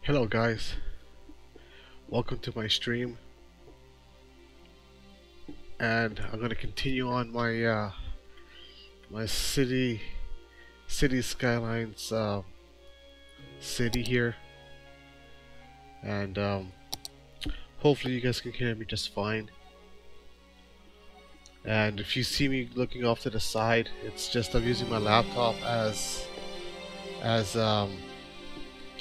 Hello guys, welcome to my stream, and I'm gonna continue on my my city skylines city here, and hopefully you guys can hear me just fine. And if you see me looking off to the side, it's just I'm using my laptop as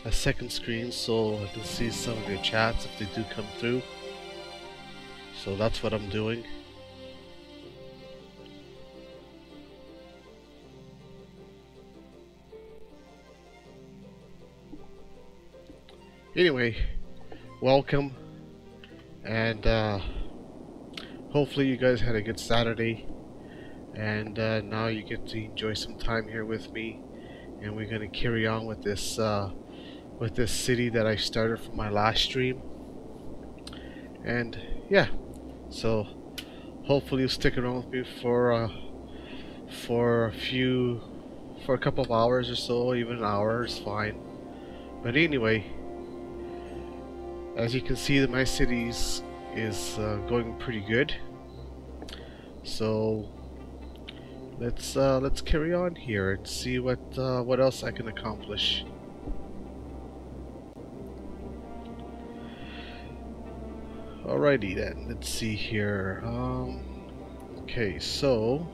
a second screen so I can see some of your chats if they do come through. So that's what I'm doing. Anyway, welcome, and hopefully you guys had a good Saturday, and now you get to enjoy some time here with me, and we're gonna carry on with this city that I started from my last stream. And yeah, so hopefully you'll stick around with me for a couple of hours or so. Even an hour is fine. But anyway, as you can see, my city is going pretty good. So let's carry on here and see what else I can accomplish. Alrighty then, let's see here. Okay, so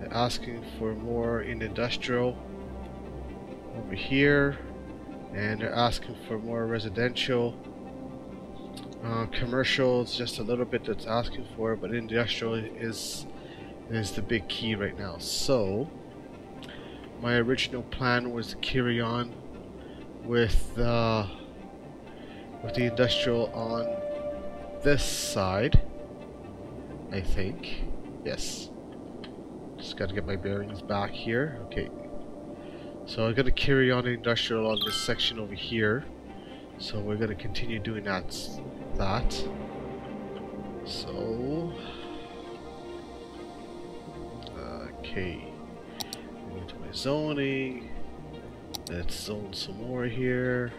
they're asking for more in industrial over here, and they're asking for more residential. Commercial is just a little bit that's asking for, but industrial is the big key right now. So my original plan was to carry on with the industrial on this side, I think. Yes. Just gotta get my bearings back here. Okay. So I'm gonna carry on the industrial on this section over here. So we're gonna continue doing that. So okay. Into my zoning. Let's zone some more here.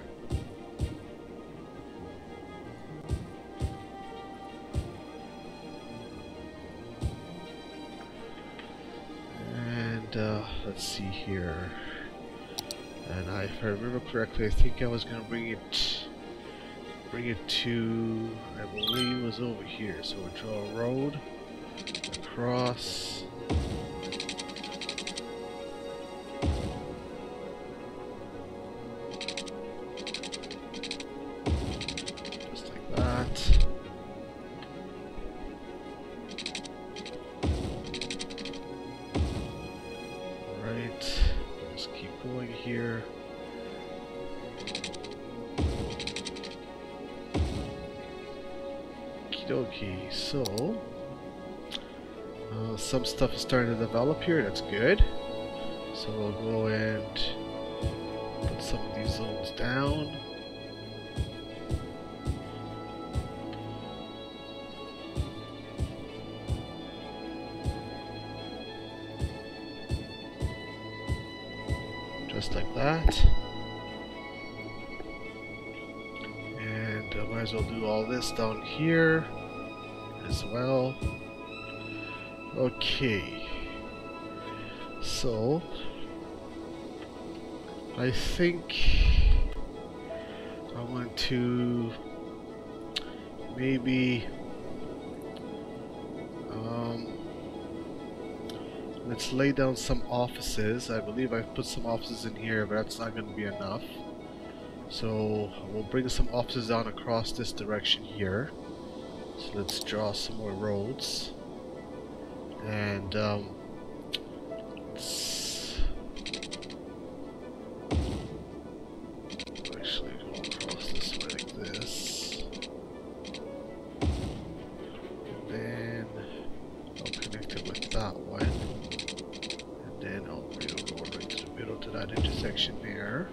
Let's see here, and if I remember correctly, I think I was gonna bring it to, I believe it was over here. So we'll draw a road across, just like that. Here. Okie dokie. So some stuff is starting to develop here. That's good. So we'll go and put some of these zones down. Just like that. And I might as well do all this down here as well. Okay. So I think I want to maybe let's lay down some offices. I believe I've put some offices in here, but that's not going to be enough. So we'll bring some offices down across this direction here. So let's draw some more roads. And let's actually go across this way like this. And then I'll connect it with that one. Then I'll bring it over right to the middle to that intersection there.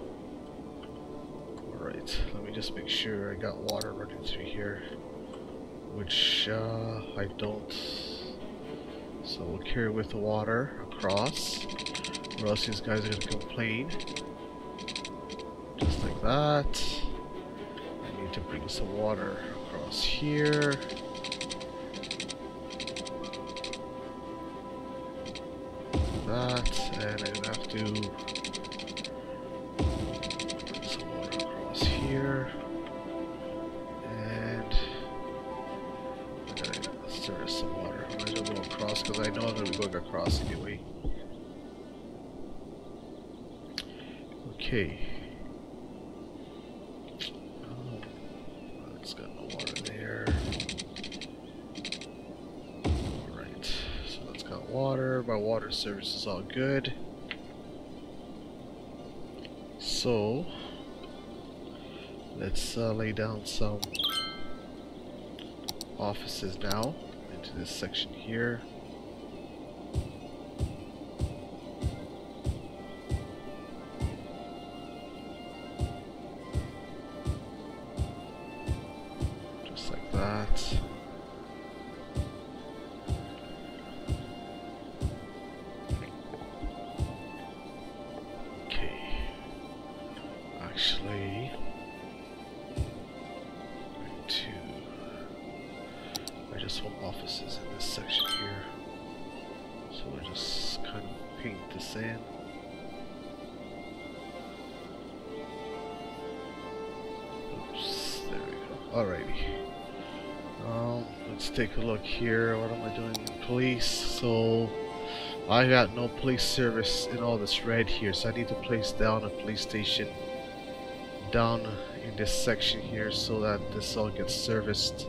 Alright, let me just make sure I got water running through here, which I don't. So we'll carry with the water across, or else these guys are going to complain. Just like that. I need to bring some water across here. That, and I'm gonna have to bring some water across here. And there is some water. I might as well go across because I know I'm gonna be going across anyway. Okay. It's got no water there. Alright, so that's got water. My water service is all good. So, let's lay down some offices now into this section here. Just like that. Okay. Actually, I just want offices in this section here, so we'll just kind of paint this in. Oops, there we go. Alrighty. Let's take a look here. What am I doing in police? So I got no police service in all this red here, so I need to place down a police station down in this section here so that this all gets serviced.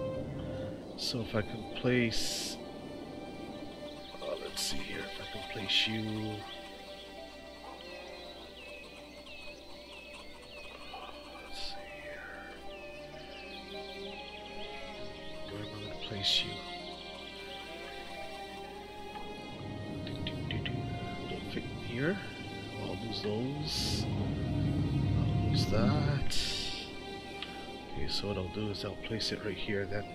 So if I can place, let's see here, if I can place you, let's see here, where am I going to place you? Don't fit in here. I'll lose those. I'll lose that. Okay, so what I'll do is I'll place it right here then.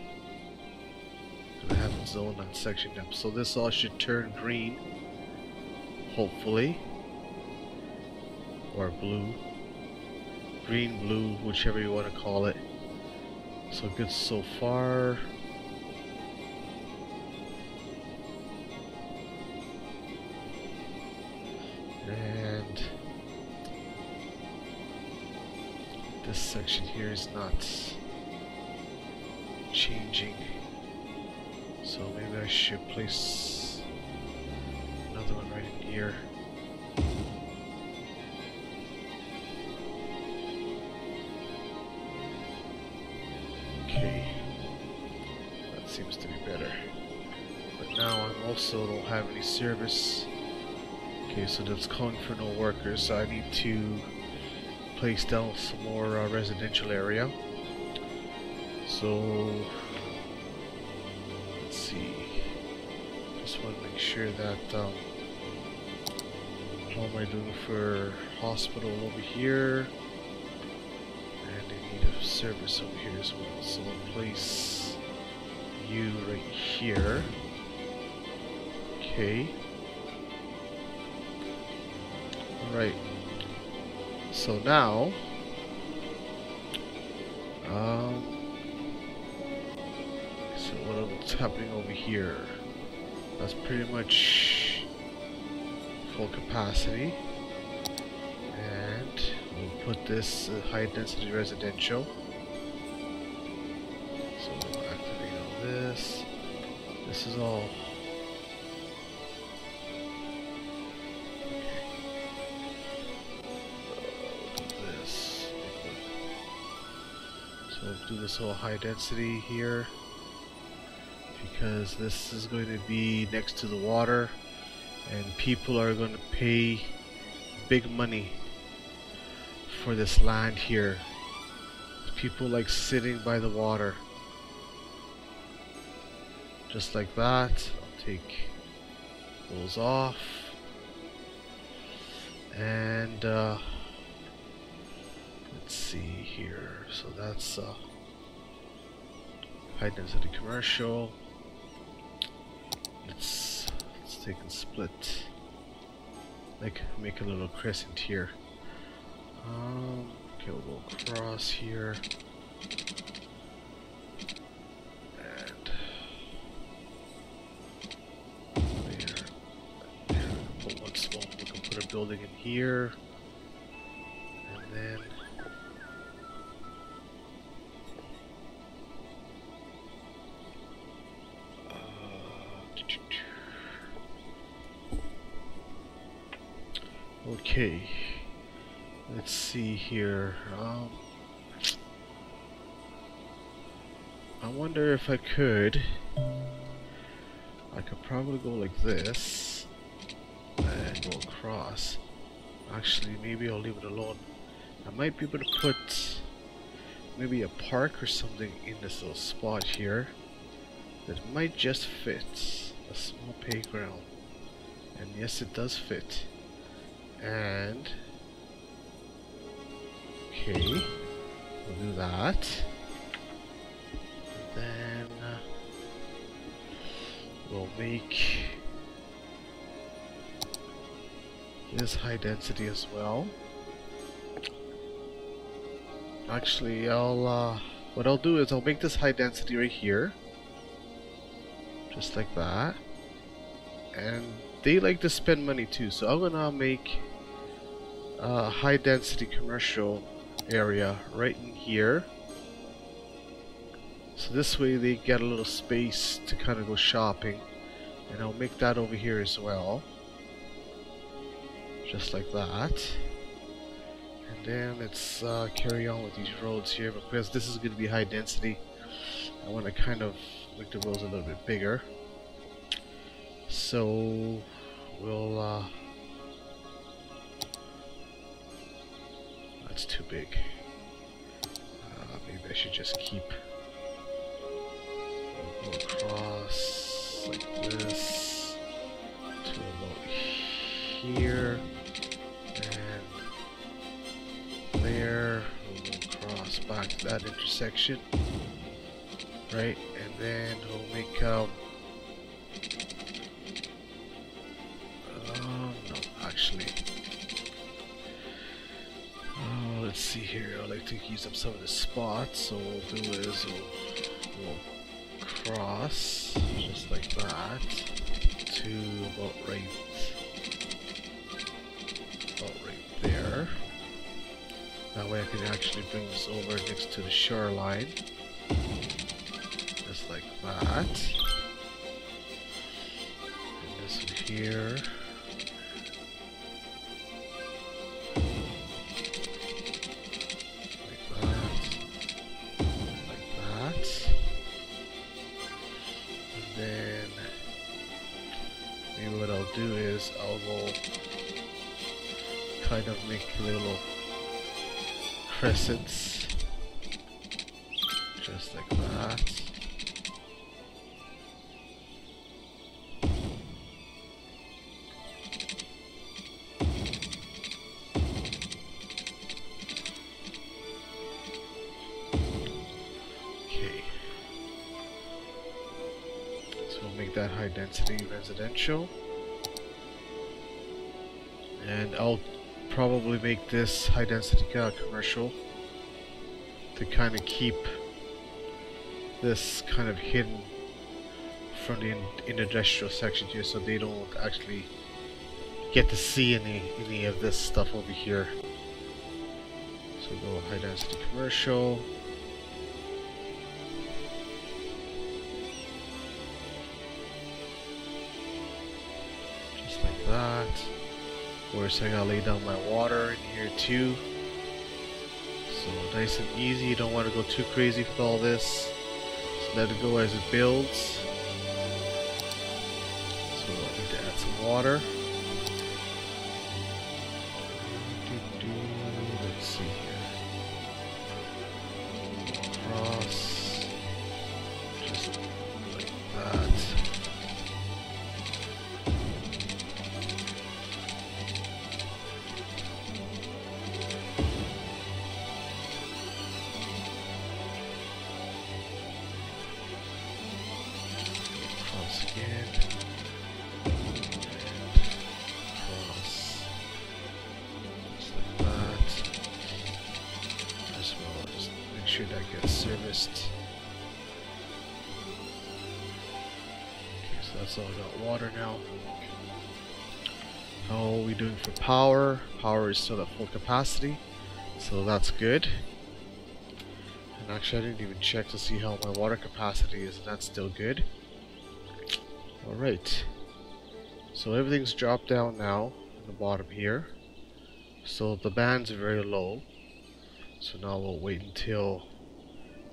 I haven't zoned that section up, so this all should turn green, hopefully, or blue, green, blue, whichever you want to call it. So good so far. And this section here is not changing. So maybe I should place another one right in here. Okay, that seems to be better. But now I also don't have any service. Okay, so that's calling for no workers, so I need to place down some more residential area. So just want to make sure that how am I doing for hospital over here, and I need a service over here as well, so I'll place you right here. Okay, alright, so now so what's happening over here? That's pretty much full capacity, and we'll put this high density residential. So we'll activate all this. This is all. This. So we'll do this all high density here, because this is going to be next to the water and people are going to pay big money for this land here. People like sitting by the water. Just like that. I'll take those off. And let's see here. So that's high density commercial. Let's take and split, like make a little crescent here. Okay, we'll go across here. And there. Put one small, we can put a building in here. And then okay, let's see here. I wonder if I could probably go like this and go across. Actually, maybe I'll leave it alone. I might be able to put maybe a park or something in this little spot here that might just fit. A small playground. And yes, it does fit. And okay, we'll do that. And then we'll make this high density as well. Actually, what I'll do is I'll make this high density right here, just like that. And they like to spend money too, so I'm gonna make a high density commercial area right in here. So this way they get a little space to kind of go shopping. And I'll make that over here as well. Just like that. And then let's carry on with these roads here, because this is going to be high density. I want to kind of make the roads a little bit bigger. So we'll that's too big. Maybe I should just keep go across like this to about here and there. We'll go across back to that intersection, right? And then we'll make no, actually. Let's see here. I like to use up some of the spots, so what we'll do is we'll cross just like that to about right there. That way I can actually bring this over next to the shoreline, just like that. And this one here. Do is I'll go kind of make little crescents just like that. Okay, so we'll make that high density residential. And I'll probably make this high density commercial to kind of keep this kind of hidden from the industrial section here, so they don't actually get to see any of this stuff over here. So go high density commercial. Just like that. Of course, I gotta lay down my water in here too. So nice and easy. You don't want to go too crazy with all this. Just let it go as it builds. So I need to add some water. Let's see here. Cross. Just like that. get serviced. Okay, so that's all got water now. How are we doing for power? Power is still at full capacity, so that's good. And actually I didn't even check to see how my water capacity is, and that's still good. Alright, so everything's dropped down now in the bottom here. So the bands are very low. So now we'll wait until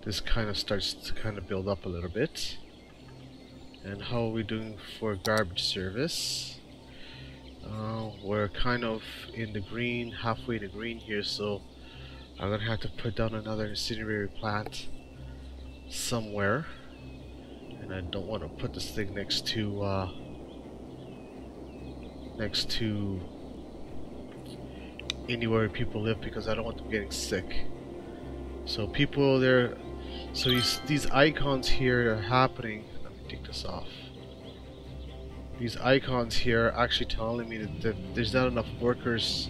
this kind of starts to kind of build up a little bit. And how are we doing for garbage service? We're kind of in the green, halfway to green here, so I'm gonna have to put down another incinerator plant somewhere. And I don't want to put this thing next to anywhere people live, because I don't want them getting sick. So people there, so these icons here are happening. Let me take this off. These icons here are actually telling me that there's not enough workers.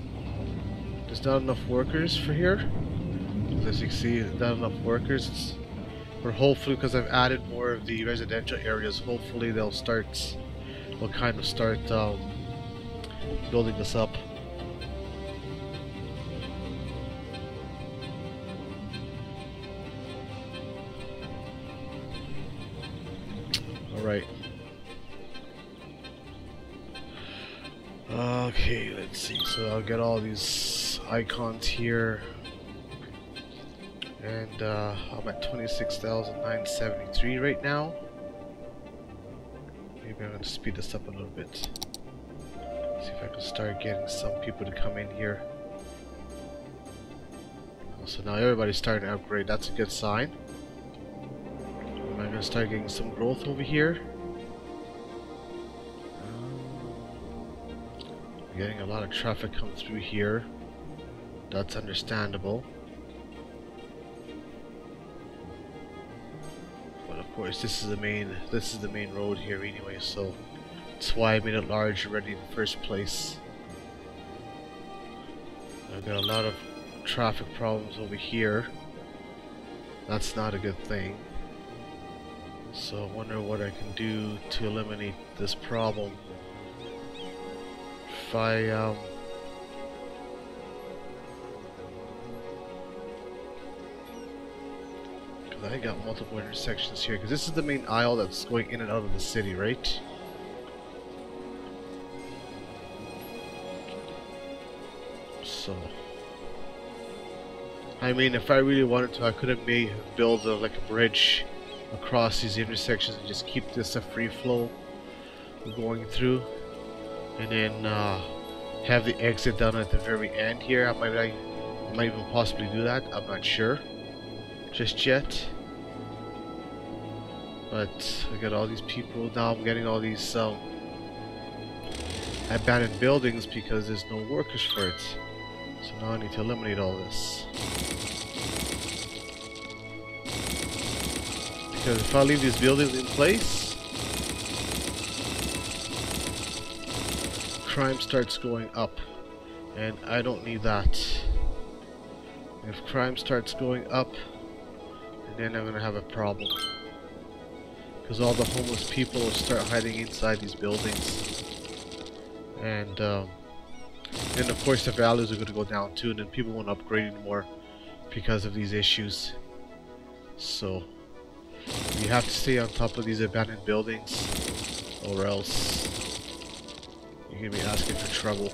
There's not enough workers for here. As you can see, there's not enough workers. But hopefully, because I've added more of the residential areas, hopefully they'll kind of start building this up. Alright. Okay, let's see. So I'll get all these icons here. And I'm at 26,973 right now. Maybe I'm going to speed this up a little bit. See if I can start getting some people to come in here. So now everybody's starting to upgrade. That's a good sign. Am I going to start getting some growth over here? I'm getting a lot of traffic come through here. That's understandable. Of course, this is the main road here anyway, so that's why I made it large already in the first place. I've got a lot of traffic problems over here. That's not a good thing. So I wonder what I can do to eliminate this problem. If I got multiple intersections here, because this is the main aisle that's going in and out of the city, right? So, I mean, if I really wanted to, I could have built like a bridge across these intersections and just keep this a free flow going through, and then have the exit down at the very end here. I might even possibly do that. I'm not sure just yet. But I got all these people now. I'm getting all these abandoned buildings because there's no workers for it. So now I need to eliminate all this. Because if I leave these buildings in place, crime starts going up, and I don't need that. If crime starts going up, then I'm gonna have a problem. Because all the homeless people will start hiding inside these buildings, and of course the values are going to go down too, and then people won't upgrade anymore because of these issues. So you have to stay on top of these abandoned buildings, or else you're going to be asking for trouble.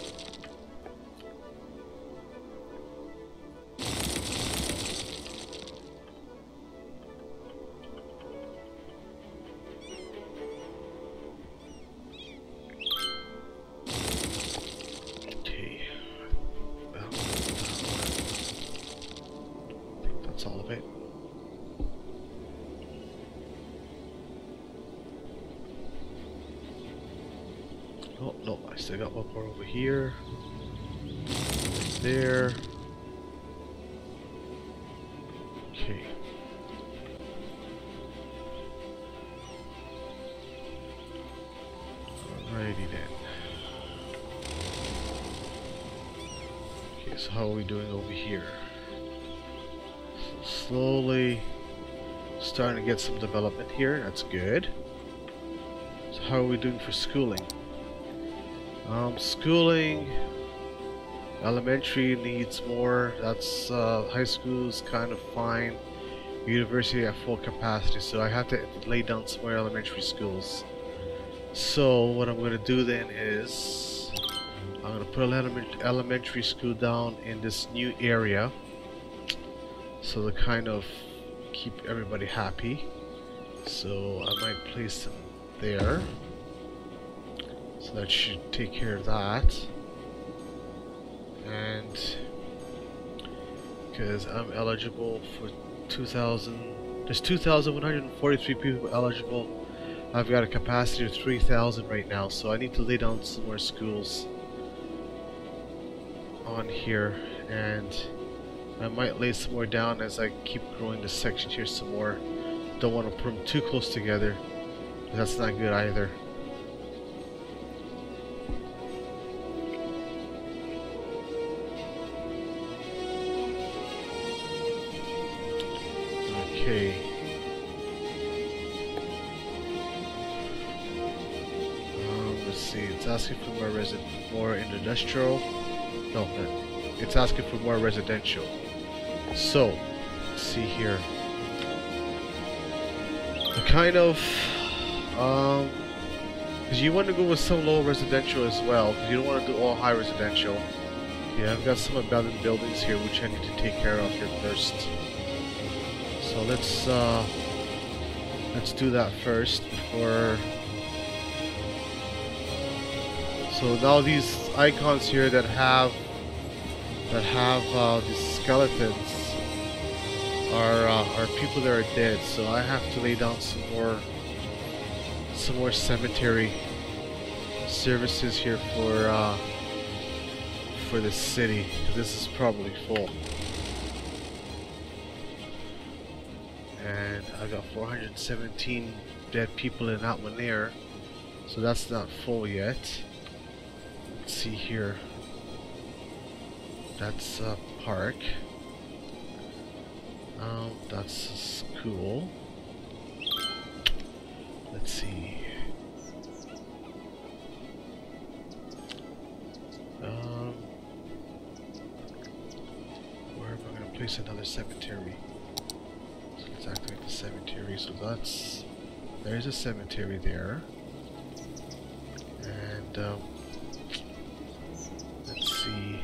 All of it. Oh no, I still got one more over here. Right there. Okay. Alrighty then. Okay, so how are we doing over here? Slowly starting to get some development here. That's good. So how are we doing for schooling? Schooling, elementary needs more. That's high school's kind of fine. University at full capacity, so I have to lay down some more elementary schools. So what I'm going to do then is I'm going to put an elementary school down in this new area, so to kind of keep everybody happy. So I might place them there. So that should take care of that. And because I'm eligible for 2,000, there's 2,143 people eligible. I've got a capacity of 3,000 right now, so I need to lay down some more schools on here, and I might lay some more down as I keep growing this section here some more. Don't want to put them too close together. That's not good either. Okay. Let's see. It's asking for more industrial. No, it's asking for more residential. So, let's see here. The kind of, because you want to go with some low residential as well, because you don't want to do all high residential. Yeah, I've got some abandoned buildings here which I need to take care of here first. So let's do that first before. So now these icons here that have these skeletons are people that are dead. So I have to lay down some more cemetery services here for the city. This is probably full. And I got 417 dead people in that one there, so that's not full yet. Let's see here. That's a park. That's a school. Let's see. Where am I going to place another cemetery? Let's activate the cemetery. So there's a cemetery there, and let's see.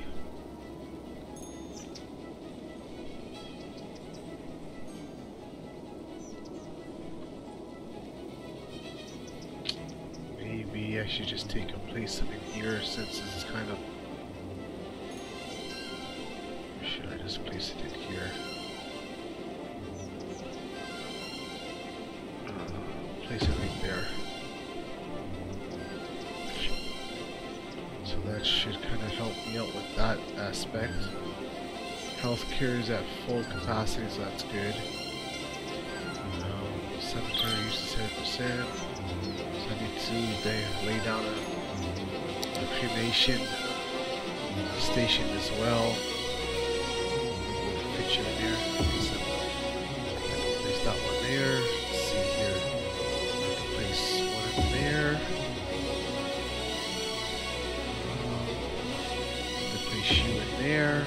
Maybe I should just take and place something here, since this is kind of. Or should I just place it in here? Place it right there. So that should kind of help me out with that aspect. Healthcare is at full capacity, so that's good. Cemetery uses 7%. So I need to lay down a cremation station as well. Picture in there. Place that one there. Let's see here. Place one in there. Place you in there.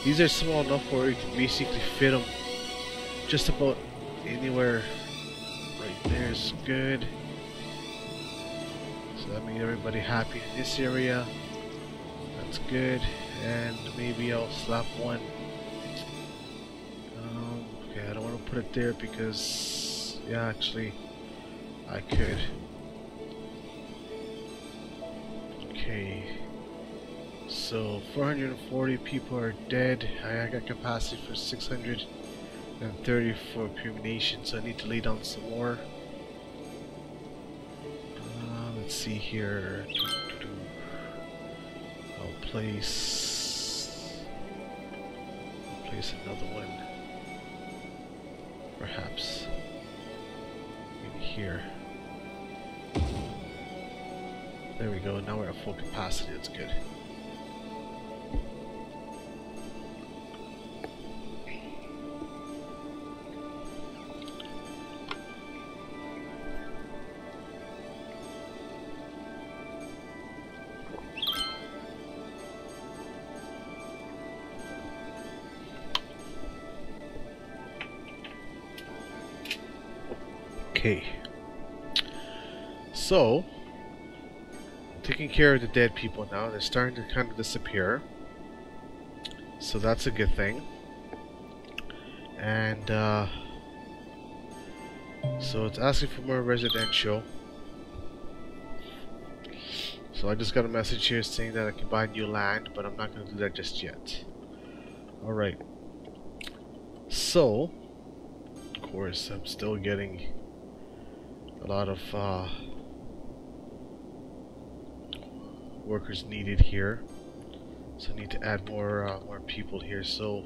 These are small enough where you can basically fit them just about anywhere. Right there is good. So that made everybody happy in this area. That's good. And maybe I'll slap one. Okay, I don't want to put it there because, yeah, actually, I could. Okay. So 440 people are dead. I got capacity for 630 for cremation, so I need to lay down some more. Let's see here. I'll place another one, perhaps in here. There we go. Now we're at full capacity. That's good. Okay. So, taking care of the dead people now. They're starting to kind of disappear. So that's a good thing. And, so it's asking for more residential. So I just got a message here saying that I can buy new land, but I'm not going to do that just yet. Alright. So, of course, I'm still getting a lot of workers needed here. So I need to add more people here. So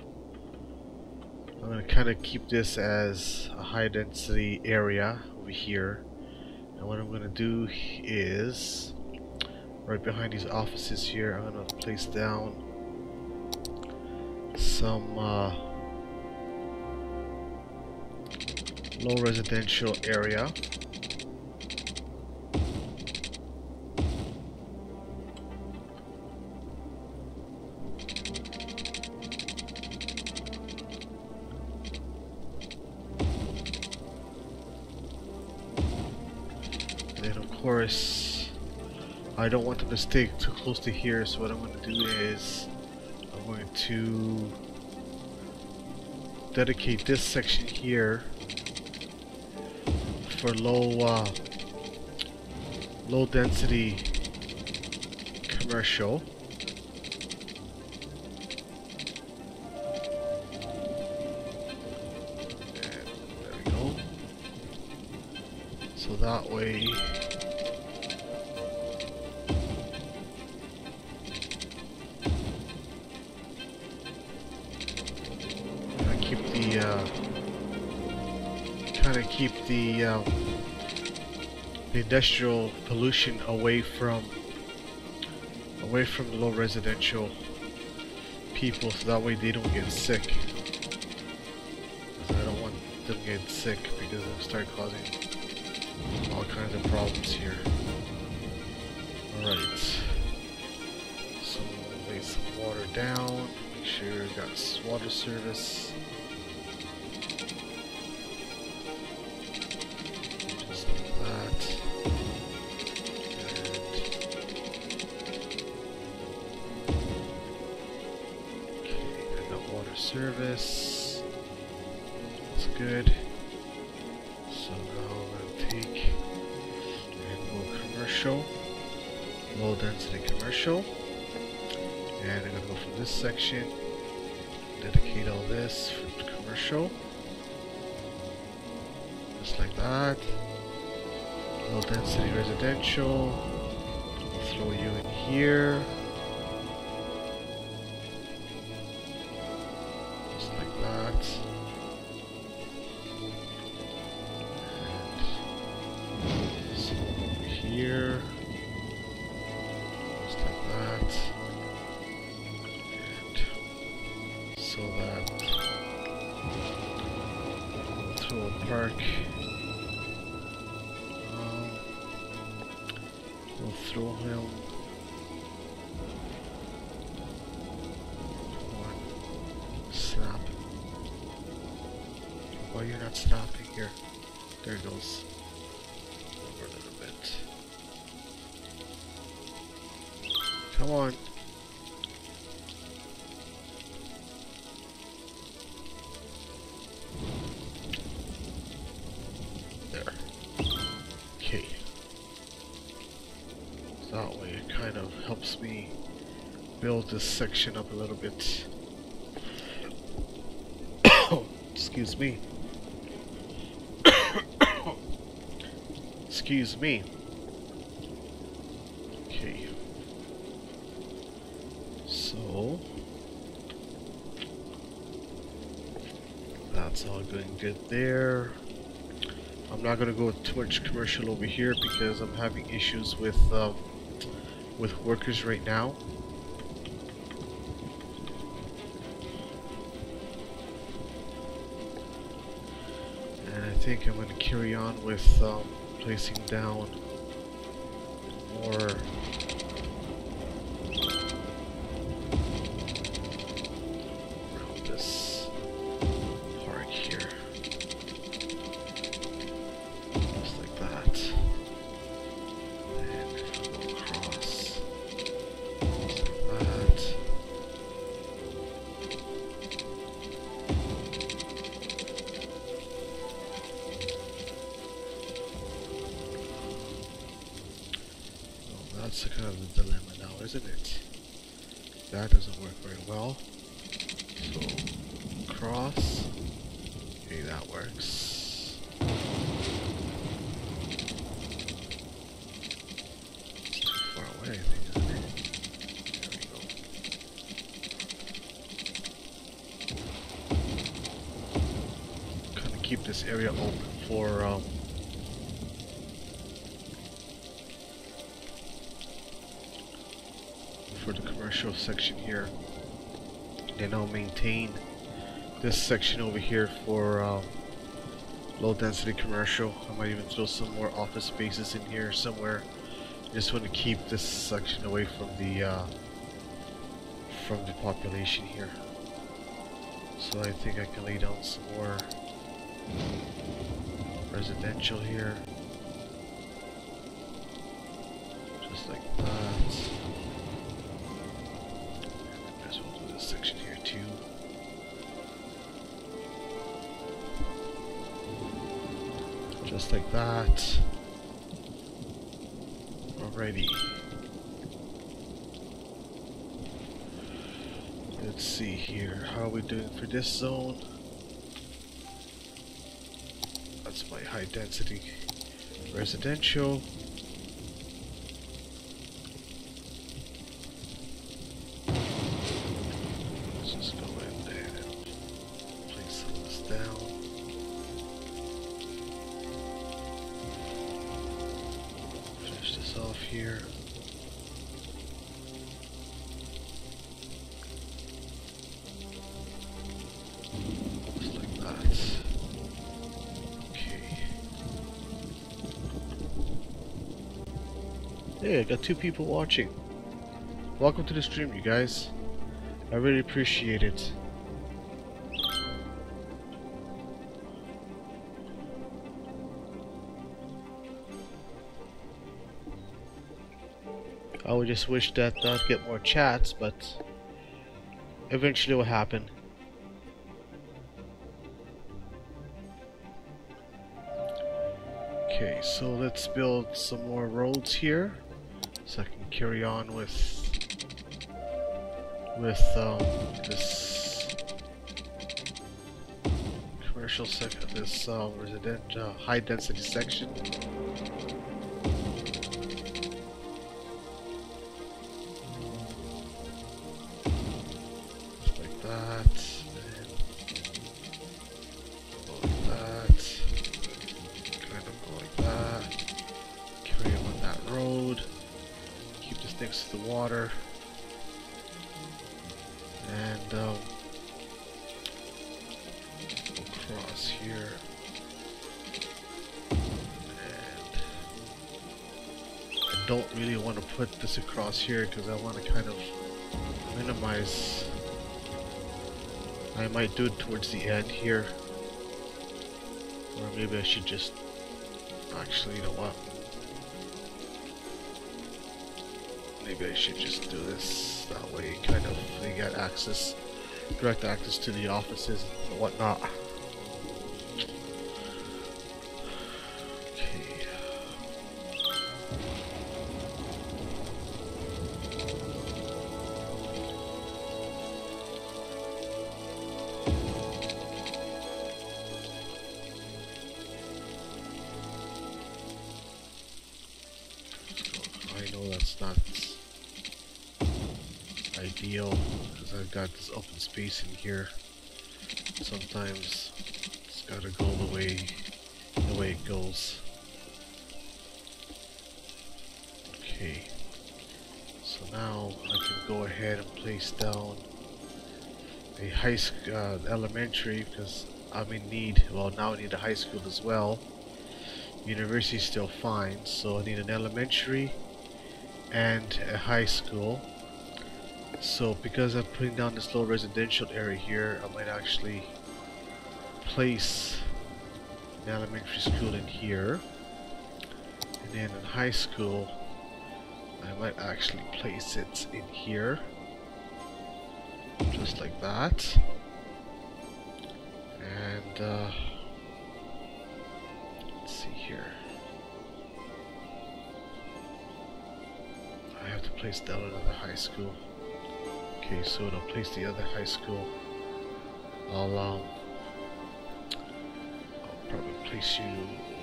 I'm going to kind of keep this as a high density area over here. And what I'm going to do is, right behind these offices here, I'm going to place down some low residential area. And then of course I don't want them to stay too close to here, so what I'm going to do is I'm going to dedicate this section here for low density commercial. And there we go. So that way keep the industrial pollution away from the low residential people, so that way they don't get sick. I don't want them getting sick because they'll start causing all kinds of problems here. Alright. So we'll lay some water down, make sure we got water service. Service. That's good. So now I'm going to take and go commercial, low density commercial, and I'm going to go from this section, dedicate all this for commercial, just like that. Low density residential. I'll throw you in here. Here, just like that, and so that throw a park. We'll throw him one snap. Why you're not snapping here? There it goes. Over a little bit. Come on. There. Okay. So that way it kind of helps me build this section up a little bit. Excuse me. Excuse me. Okay. So that's all going good there. I'm not gonna go too much commercial over here because I'm having issues with workers right now. And I think I'm gonna carry on with placing down more around this park here. it. That doesn't work very well. So, cross. Okay, that works. It's too far away, I think, isn't it? There we go. Kind of keep this area open for the commercial section here. Then I'll maintain this section over here for low density commercial. I might even throw some more office spaces in here somewhere. Just want to keep this section away from the population here. So I think I can lay down some more residential here, just like that. I guess we'll do this section here too. Just like that. Alrighty. Let's see here. How are we doing for this zone? That's my high density residential. Let's just go in there and place some of this down. Finish this off here. Just like that. Hey, I got 2 people watching. Welcome to the stream, you guys. I really appreciate it. I would just wish that I'd get more chats, but eventually it will happen. Okay, so let's build some more roads here, so I can carry on with this commercial section, this residential high density section. Just like that, and go like that, kind of go like that, carry on that road, keep this next to the water. And go across here, and I don't really want to put this across here because I want to kind of minimize. I might do it towards the end here, or maybe I should just actually, you know what? Maybe I should just do this. That way, kind of, they get access, direct access to the offices and whatnot. Okay. I know that's not ideal because I've got this open space in here. Sometimes it's gotta go the way it goes. Okay, so now I can go ahead and place down a high school, elementary, because I'm in need. Well, now I need a high school as well. University's still fine, so I need an elementary and a high school. So because I'm putting down this little residential area here, I might actually place an elementary school in here, and then in high school I might actually place it in here, just like that. And let's see here, I have to place down another high school. Okay, so to place the other high school, I'll probably place you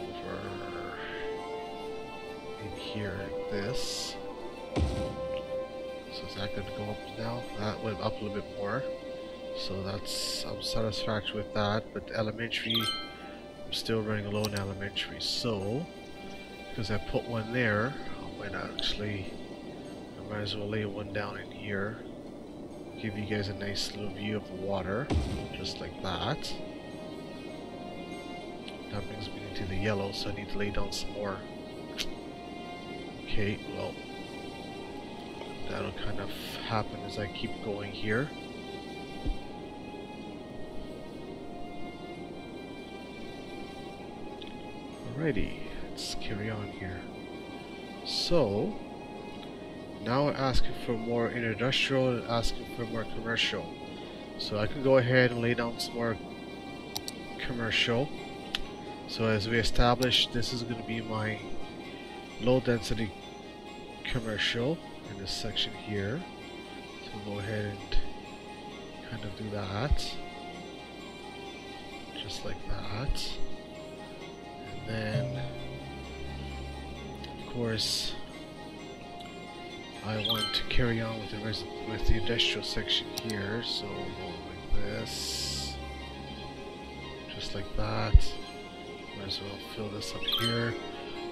over in here like this. So is that going to go up now? That went up a little bit more. So that's, I'm satisfied with that. But elementary, I'm still running low in elementary. So, because I put one there, I might as well lay one down in here. Give you guys a nice little view of the water, just like that. That brings me into the yellow, so I need to lay down some more. Okay, well, that'll kind of happen as I keep going here. Alrighty, let's carry on here. So, now we're asking for more industrial and asking for more commercial. So I can go ahead and lay down some more commercial. So as we established, this is going to be my low density commercial in this section here. So we'll go ahead and kind of do that. Just like that. And then, of course, I want to carry on with the industrial section here, so we'll go like this, just like that. Might as well fill this up here.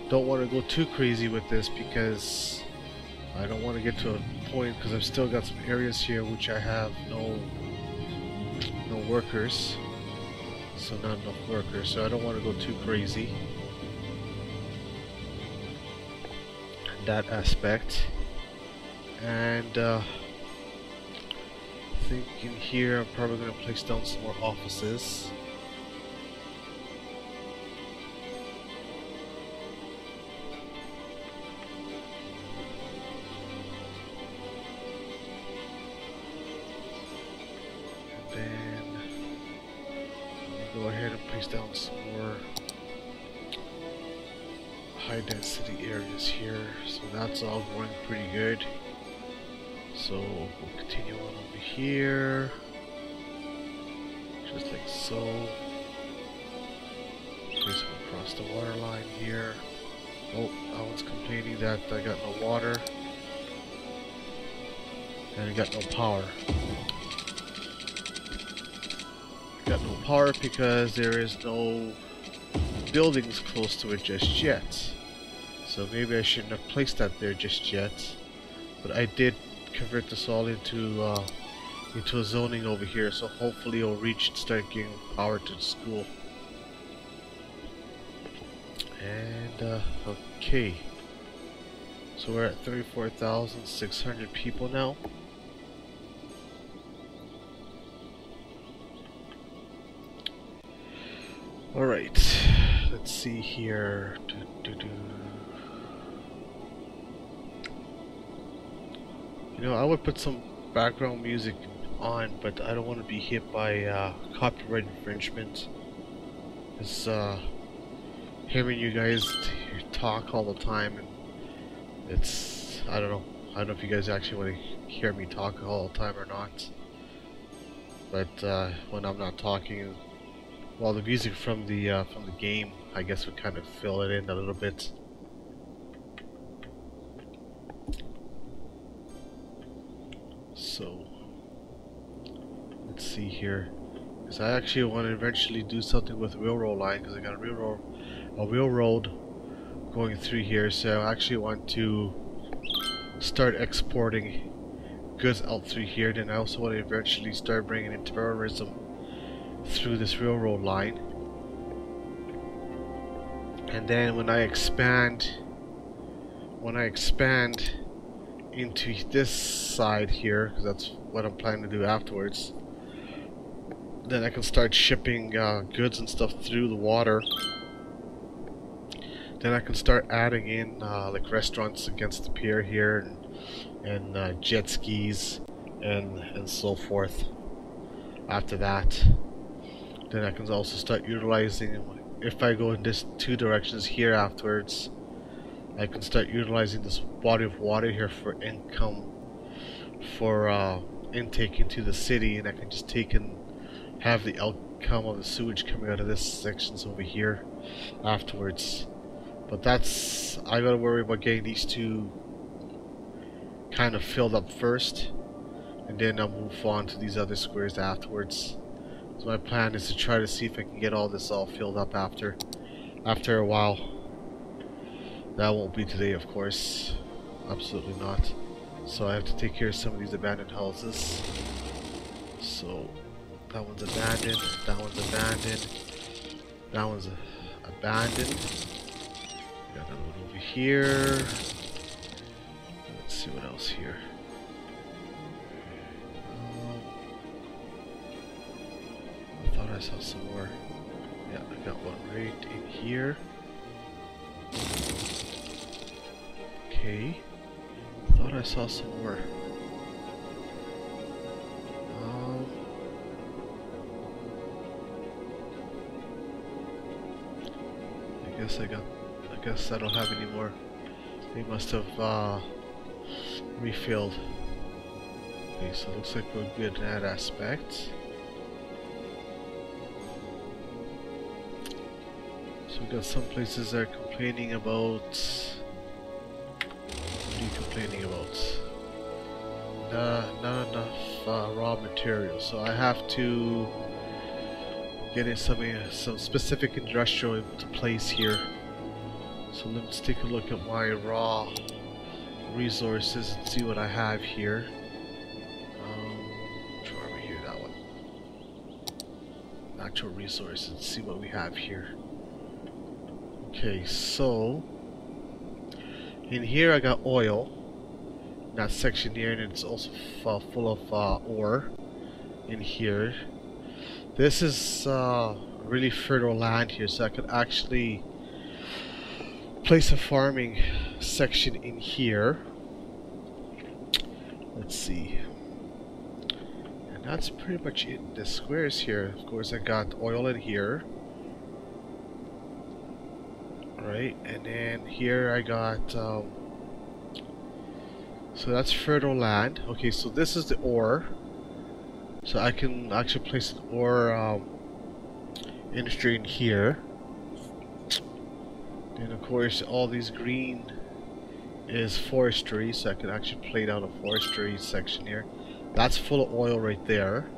Don't want to go too crazy with this because I don't want to get to a point, because I've still got some areas here which I have no workers, so not enough workers, so I don't want to go too crazy in that aspect. And I think in here I'm probably going to place down some more offices. And then I'm going to go ahead and place down some more high density areas here. So that's all going pretty good. So we'll continue on over here, just like so. Place them across the water line here. Oh, that one's complaining that I got no water and I got no power. I got no power because there is no buildings close to it just yet. So maybe I shouldn't have placed that there just yet. But I did convert this all into a zoning over here, so hopefully it'll reach and start getting power to the school. And okay, so we're at 34,600 people now. Alright, let's see here. You know, I would put some background music on, but I don't want to be hit by copyright infringement. It's hearing you guys talk all the time, and it's, I don't know if you guys actually want to hear me talk all the time or not. But when I'm not talking, well, the music from the game, I guess, would kind of fill it in a little bit. So let's see here, because I actually want to eventually do something with the railroad line, because I got a railroad going through here. So I actually want to start exporting goods out through here. Then I also want to eventually start bringing in terrorism through this railroad line. And then when I expand into this side here, because that's what I'm planning to do afterwards, then I can start shipping goods and stuff through the water. Then I can start adding in like restaurants against the pier here, and jet skis and so forth. After that, then I can also start utilizing, if I go in this two directions here afterwards, I can start utilizing this body of water here for income, for intake into the city, and I can just take and have the outcome of the sewage coming out of this sections over here afterwards. But that's, I gotta worry about getting these two kind of filled up first, and then I'll move on to these other squares afterwards. So my plan is to try to see if I can get all this all filled up after a while. That won't be today, of course. Absolutely not. So I have to take care of some of these abandoned houses. So that one's abandoned, that one's abandoned, that one's abandoned. Got another one over here. Let's see what else here. I thought I saw some more. Yeah, I got one right in here. Okay. Thought I saw some more. I guess I don't have any more. They must have refilled. Okay, so it looks like we're good in that aspect. So we got some places that are complaining about. What are you complaining about? Not enough raw materials, so I have to get in some specific industrial into place here. So let's take a look at my raw resources and see what I have here. Over here, that one. Natural resources. See what we have here. Okay, so in here I got oil. In that section here, and it's also full of ore in here. This is really fertile land here, so I could actually place a farming section in here. Let's see. And that's pretty much it in the squares here. Of course, I got oil in here. Right, and then here I got so that's fertile land. Okay, so this is the ore. So I can actually place an ore industry in here. And of course, all these green is forestry, so I can actually play down a forestry section here. That's full of oil right there.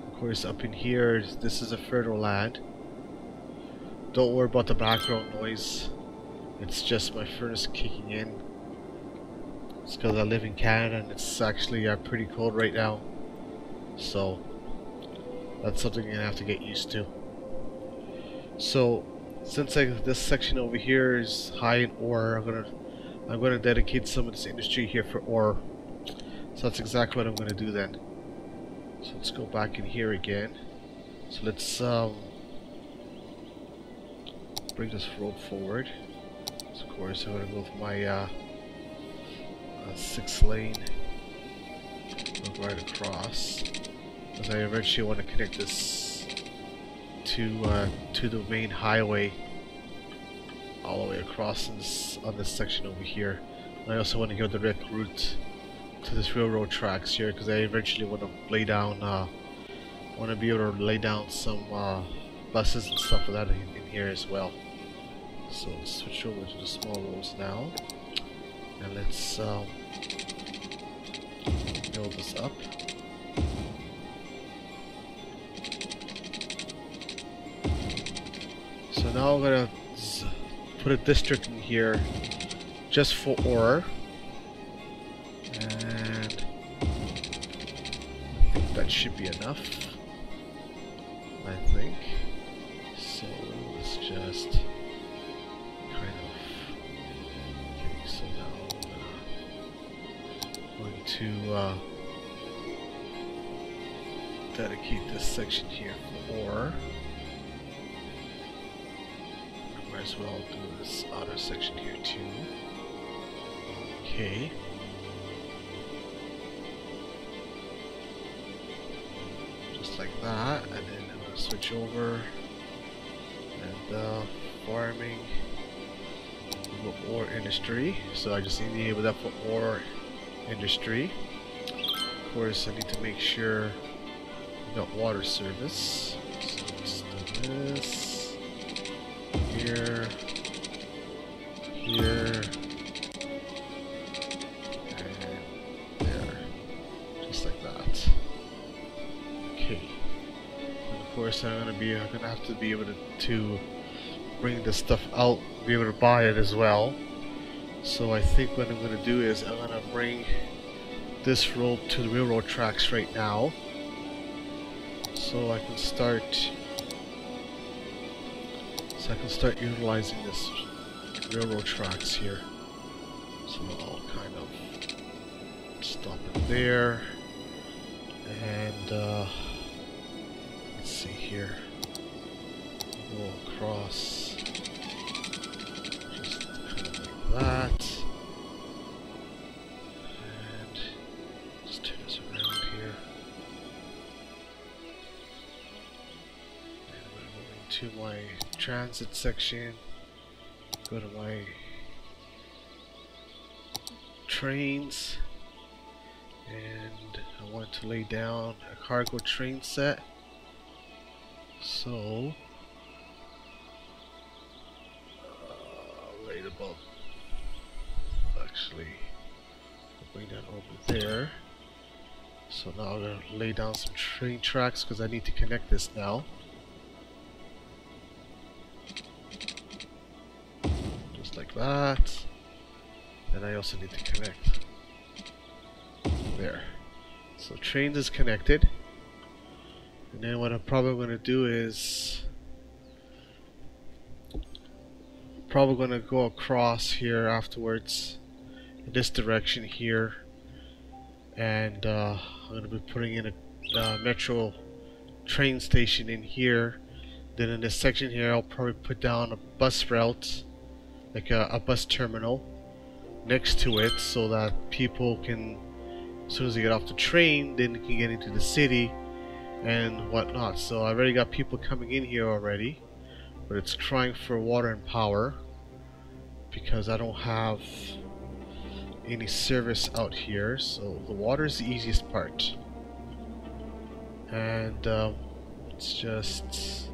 Of course, up in here, this is a fertile land. Don't worry about the background noise. It's just my furnace kicking in. It's because I live in Canada and it's actually pretty cold right now. So that's something you're gonna have to get used to. So since this section over here is high in ore, I'm gonna dedicate some of this industry here for ore. So that's exactly what I'm gonna do then. So let's go back in here again. So let's bring this road forward. So of course I'm gonna go with my 6-lane right across, because I eventually want to connect this to the main highway all the way across on this section over here. And I also want to go the direct route to this railroad tracks here, because I eventually want to lay down want to be able to lay down some buses and stuff like that in here as well. So let's switch over to the small roads now. And let's build this up. So now I'm gonna put a district in here just for ore, and I think that should be enough. I think. So let's just to dedicate this section here for ore. I might as well do this other section here too. Okay. Just like that, and then I'm gonna switch over and farming for ore industry. So I just need to enable that for ore industry. Of course, I need to make sure we got water service. So let's do this. Here. Here. And there. Just like that. Okay. And of course, I'm gonna have to be able to bring this stuff out, be able to buy it as well. So I think what I'm gonna do is I'm gonna bring this road to the railroad tracks right now, so I can start utilizing this railroad tracks here. So I'll kind of stop it there, and let's see here, go across just kind of like that. To my transit section, go to my trains, and I want to lay down a cargo train set. So right above, actually I'll bring that over there. So now I'm going to lay down some train tracks because I need to connect this now. Like that. And I also need to connect there. So trains is connected, and then what I'm probably going to do is probably going to go across here afterwards in this direction here, and I'm going to be putting in a metro train station in here. Then in this section here I'll probably put down a bus route, like a bus terminal next to it, so that people can, as soon as they get off the train, then they can get into the city and whatnot. So I've already got people coming in here already, but it's crying for water and power because I don't have any service out here. So the water is the easiest part, and let's just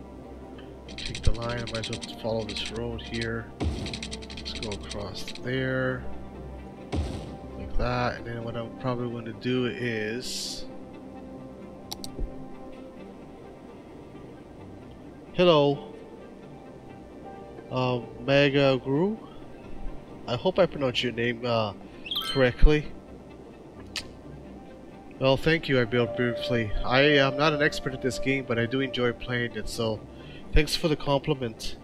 take the line. I might as well follow this road here. Let's go across there, like that, and then what I'm probably going to do is, hello, Mega Guru. I hope I pronounced your name correctly. Well, thank you. I built briefly. I am not an expert at this game, but I do enjoy playing it. So, thanks for the compliment.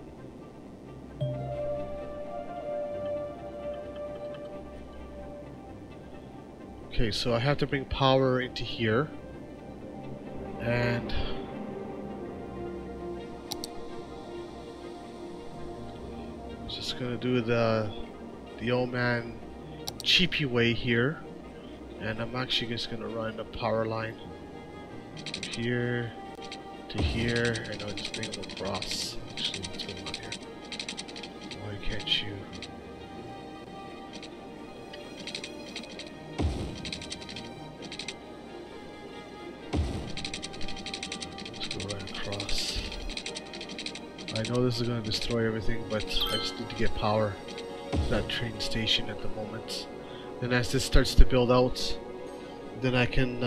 Okay, so I have to bring power into here, and I'm just gonna do the old man cheapy way here, and I'm actually just gonna run a power line from here to here, and I'll just bring them across. Actually, what's going on here? Why can't you? I know this is going to destroy everything, but I just need to get power to that train station at the moment. Then as this starts to build out, then I can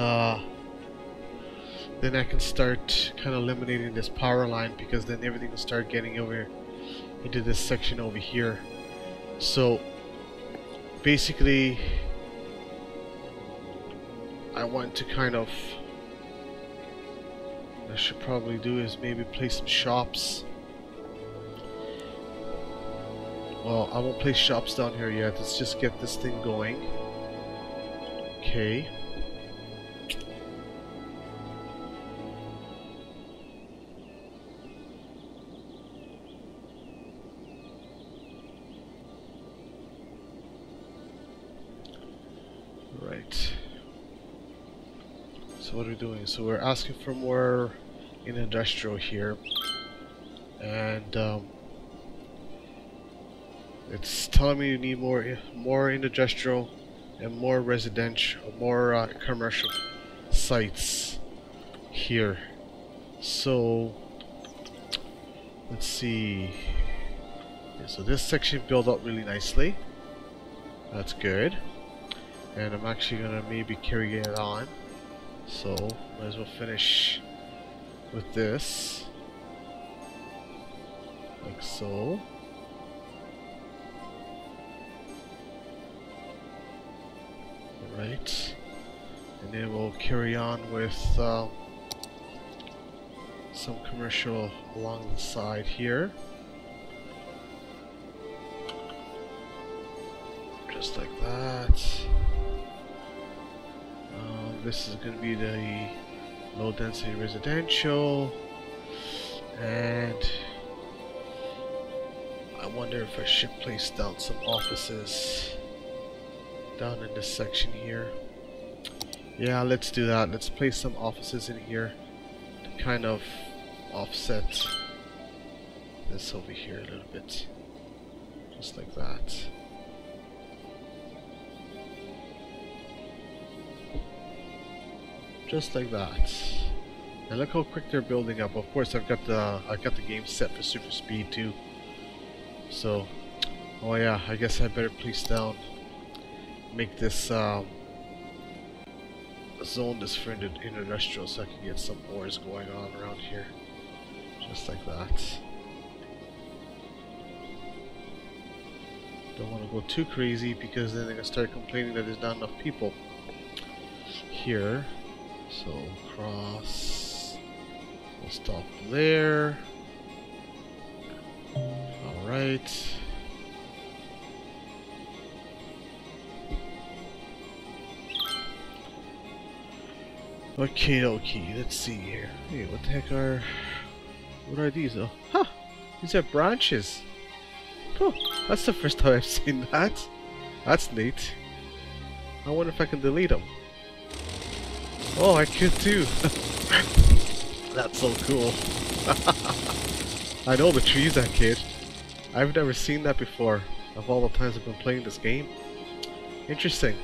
start kind of eliminating this power line, because then everything will start getting over into this section over here. So basically, I want to kind of, what I should probably do is maybe place some shops. Well, I won't place shops down here yet. Let's just get this thing going. Okay. Right. So what are we doing? So we're asking for more in industrial here, and It's telling me you need more industrial and more residential, more commercial sites here. So let's see. Okay, so this section built up really nicely. That's good. And I'm actually gonna maybe carry it on. So might as well finish with this. Like so. Alright. And then we'll carry on with some commercial along the side here. Just like that. This is going to be the low density residential. And I wonder if I should place down some offices down in this section here. Yeah, let's do that. Let's place some offices in here to kind of offset this over here a little bit. Just like that. Just like that. And look how quick they're building up. Of course, I've got the game set for super speed too. So, oh yeah, I guess I better place down, make this zone this for industrial, so I can get some ores going on around here. Just like that. Don't want to go too crazy because then they're gonna start complaining that there's not enough people here. So cross, we'll stop there. Alright. Okay, let's see here. Hey, what the heck what are these? Oh, huh, these are branches. Oh, that's the first time I've seen that. That's neat. I wonder if I can delete them. Oh, I could too. That's so cool. I know the trees, that kid. I've never seen that before, of all the times I've been playing this game. Interesting.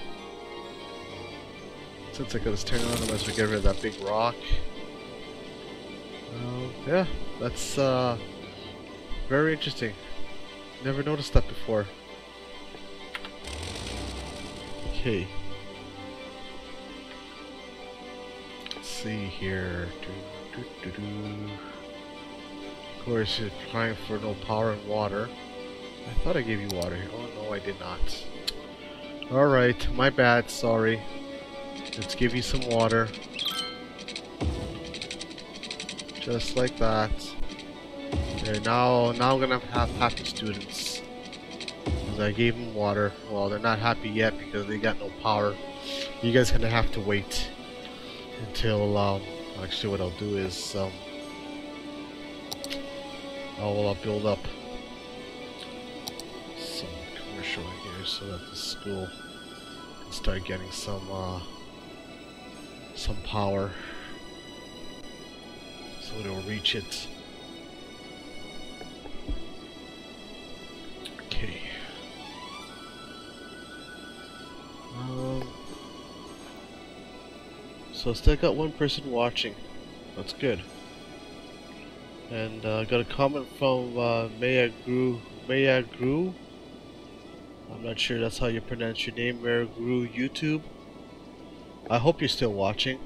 Since I got this turned on, I might as well get rid of that big rock. Yeah, that's very interesting. Never noticed that before. Okay. Let's see here. Of course, you're applying for no power and water. I thought I gave you water. Oh no, I did not. Alright, my bad, sorry. Let's give you some water. Just like that. There, now I'm gonna have happy students. Because I gave them water. Well, they're not happy yet because they got no power. You guys gonna have to wait until, actually what I'll do is, I'll build up some commercial here so that the school can start getting some power, so it'll reach it. Okay. So I still got one person watching. That's good. And got a comment from Maya Gru. I'm not sure that's how you pronounce your name, Maya Gru YouTube. I hope you're still watching.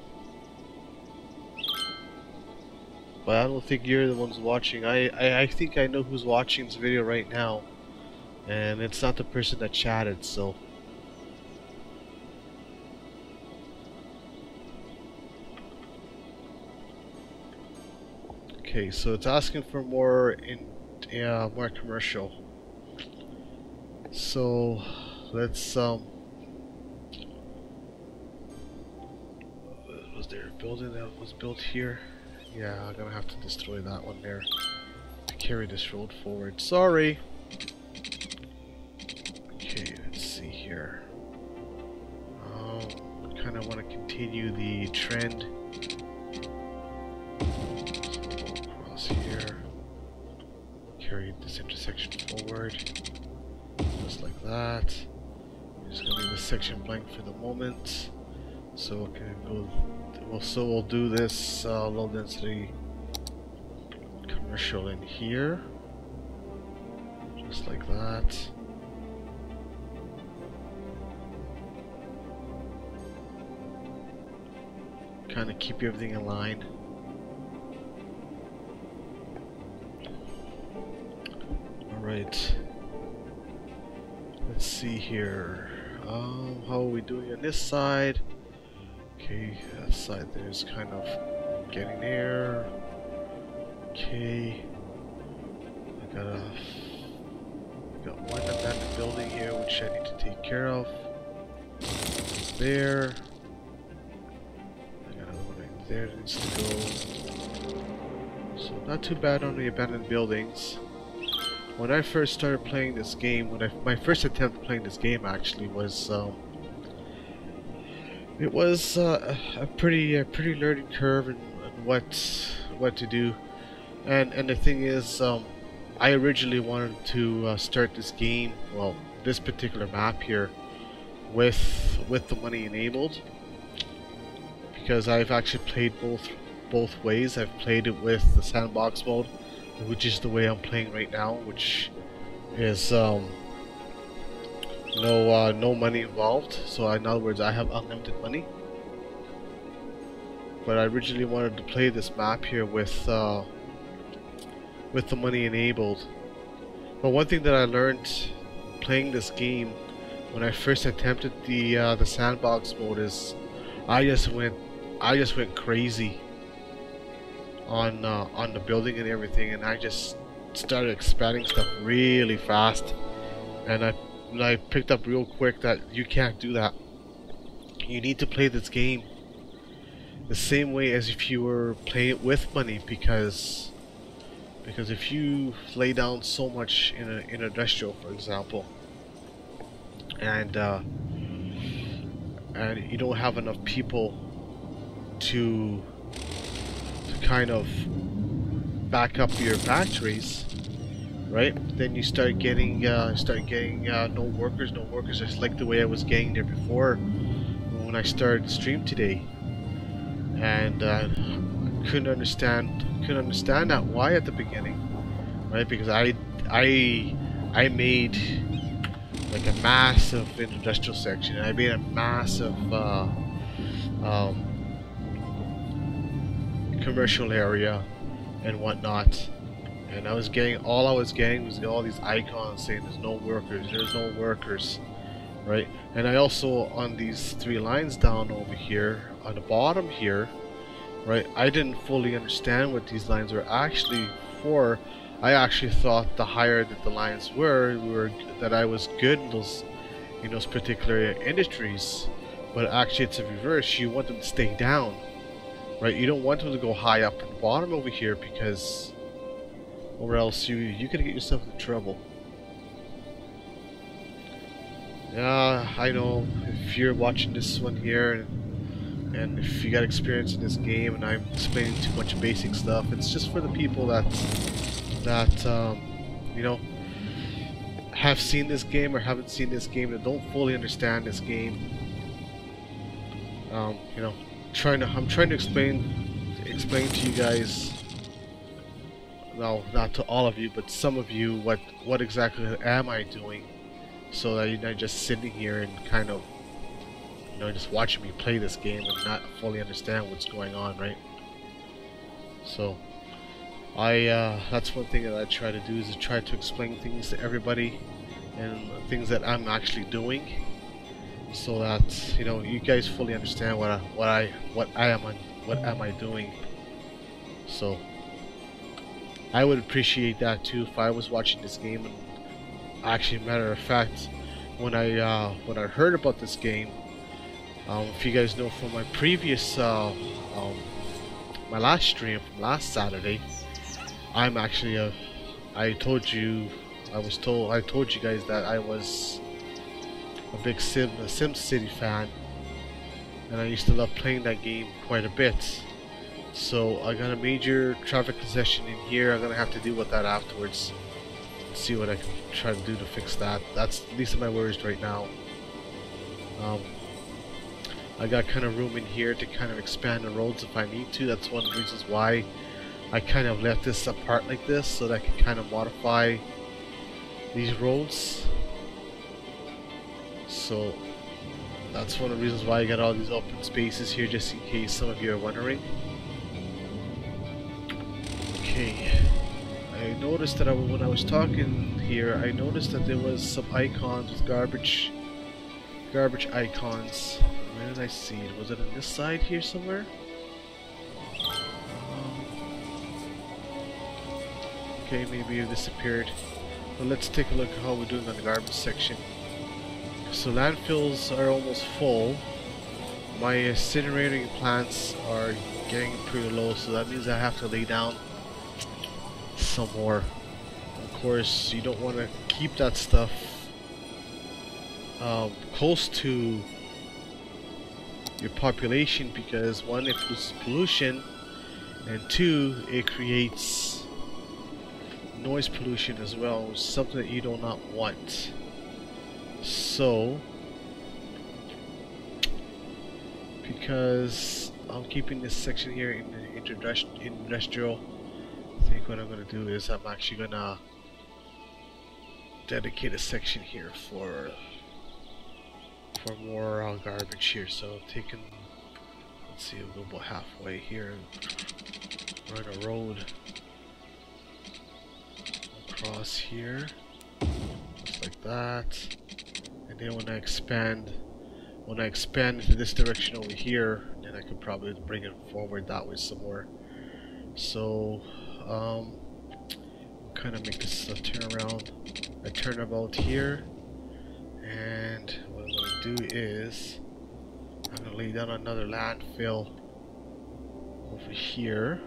But I don't think you're the ones watching. I think I know who's watching this video right now. And it's not the person that chatted, so. Okay, so it's asking for more more commercial. So let's was there a building that was built here? Yeah, I'm gonna have to destroy that one there to carry this road forward. Sorry. Okay, let's see here. I kind of want to continue the trend. So we'll cross here, carry this intersection forward. that. Just gonna leave this section blank for the moment. So we can go. We'll do this low density commercial in here, just like that. Kind of keep everything in line. Alright. Let's see here. How are we doing on this side? Okay, that side there's kind of getting there. Okay. I got one abandoned building here which I need to take care of. There. There it needs to go. So not too bad on the abandoned buildings. When I first started playing this game, my first attempt at playing this game actually was it was a pretty learning curve and what to do. And the thing is, I originally wanted to start this game, well, this particular map here, with the money enabled. Because I've actually played both ways. I've played it with the sandbox mode, which is the way I'm playing right now, which is no money involved. So in other words, I have unlimited money. But I originally wanted to play this map here with the money enabled. But one thing that I learned playing this game when I first attempted the sandbox mode is I just went crazy on the building and everything, and I just started expanding stuff really fast. And I picked up real quick that you can't do that. You need to play this game the same way as if you were playing it with money, because if you lay down so much in an industrial, for example, and you don't have enough people to kind of back up your factories, right? Then you start getting no workers, just like the way I was getting there before when I started the stream today. And I couldn't understand that why at the beginning, right? Because I made like a massive industrial section. I made a massive commercial area and whatnot, and all I was getting was all these icons saying there's no workers, right? And I also, on these 3 lines down over here on the bottom here, right, I didn't fully understand what these lines were actually for. I actually thought the higher that the lines were that I was good in those particular industries, but actually it's a reverse. You want them to stay down, right? You don't want them to go high up in the bottom over here, because or else you could get yourself into trouble. Yeah, I know if you're watching this one here and if you got experience in this game and I'm explaining too much basic stuff, it's just for the people that you know, have seen this game or haven't seen this game, that don't fully understand this game. You know, I'm trying to explain to you guys, well, not to all of you, but some of you, what exactly am I doing, so that you're not just sitting here and kind of, you know, just watching me play this game and not fully understand what's going on, right? So that's one thing that I try to do, is to try to explain things to everybody and things that I'm actually doing, so that, you know, you guys fully understand what am I doing. So I would appreciate that too if I was watching this game. And actually, matter of fact, when I heard about this game, if you guys know from my previous my last stream from last Saturday, I'm actually I told you guys that I was a big SimCity fan, and I used to love playing that game quite a bit. So I got a major traffic congestion in here. I'm gonna have to deal with that afterwards. Let's see what I can try to do to fix that. That's these are my worries right now. I got kind of room in here to kind of expand the roads if I need to. That's one of the reasons why I kind of left this apart like this, so that I can kind of modify these roads. So that's one of the reasons why I got all these open spaces here, just in case some of you are wondering. Okay, I noticed that when I was talking here, I noticed that there was some icons with garbage icons. Where did I see it? Was it on this side here somewhere? Okay, maybe it disappeared. But let's take a look at how we're doing on the garbage section. So landfills are almost full. My incinerating plants are getting pretty low, so that means I have to lay down some more. Of course, you don't want to keep that stuff close to your population, because one, it produces pollution, and two, it creates noise pollution as well, something that you do not want. So, because I'm keeping this section here in the industrial, I think what I'm going to do is I'm actually going to dedicate a section here for more garbage here. So taking, let's see, we'll go about halfway here and run a road across here, just like that. And then when I expand into this direction over here, then I could probably bring it forward that way some more. So kind of make this a turnabout here, and what I'm going to do is I'm going to lay down another landfill over here.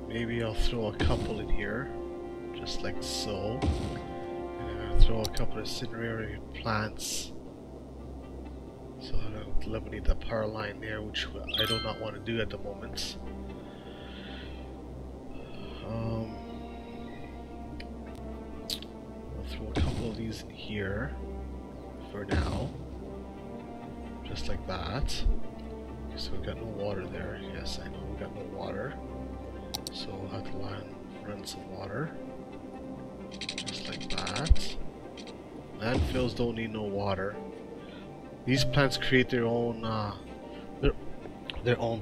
Maybe I'll throw a couple in here, just like so. And I'm going to throw a couple of incendiary plants. So I'm going to eliminate the power line there, which I do not want to do at the moment. I'll throw a couple of these in here for now, just like that. Okay, so we've got no water there. Yes, I know we've got no water, so we'll have to run some water, just like that. Landfills don't need no water. These plants create their own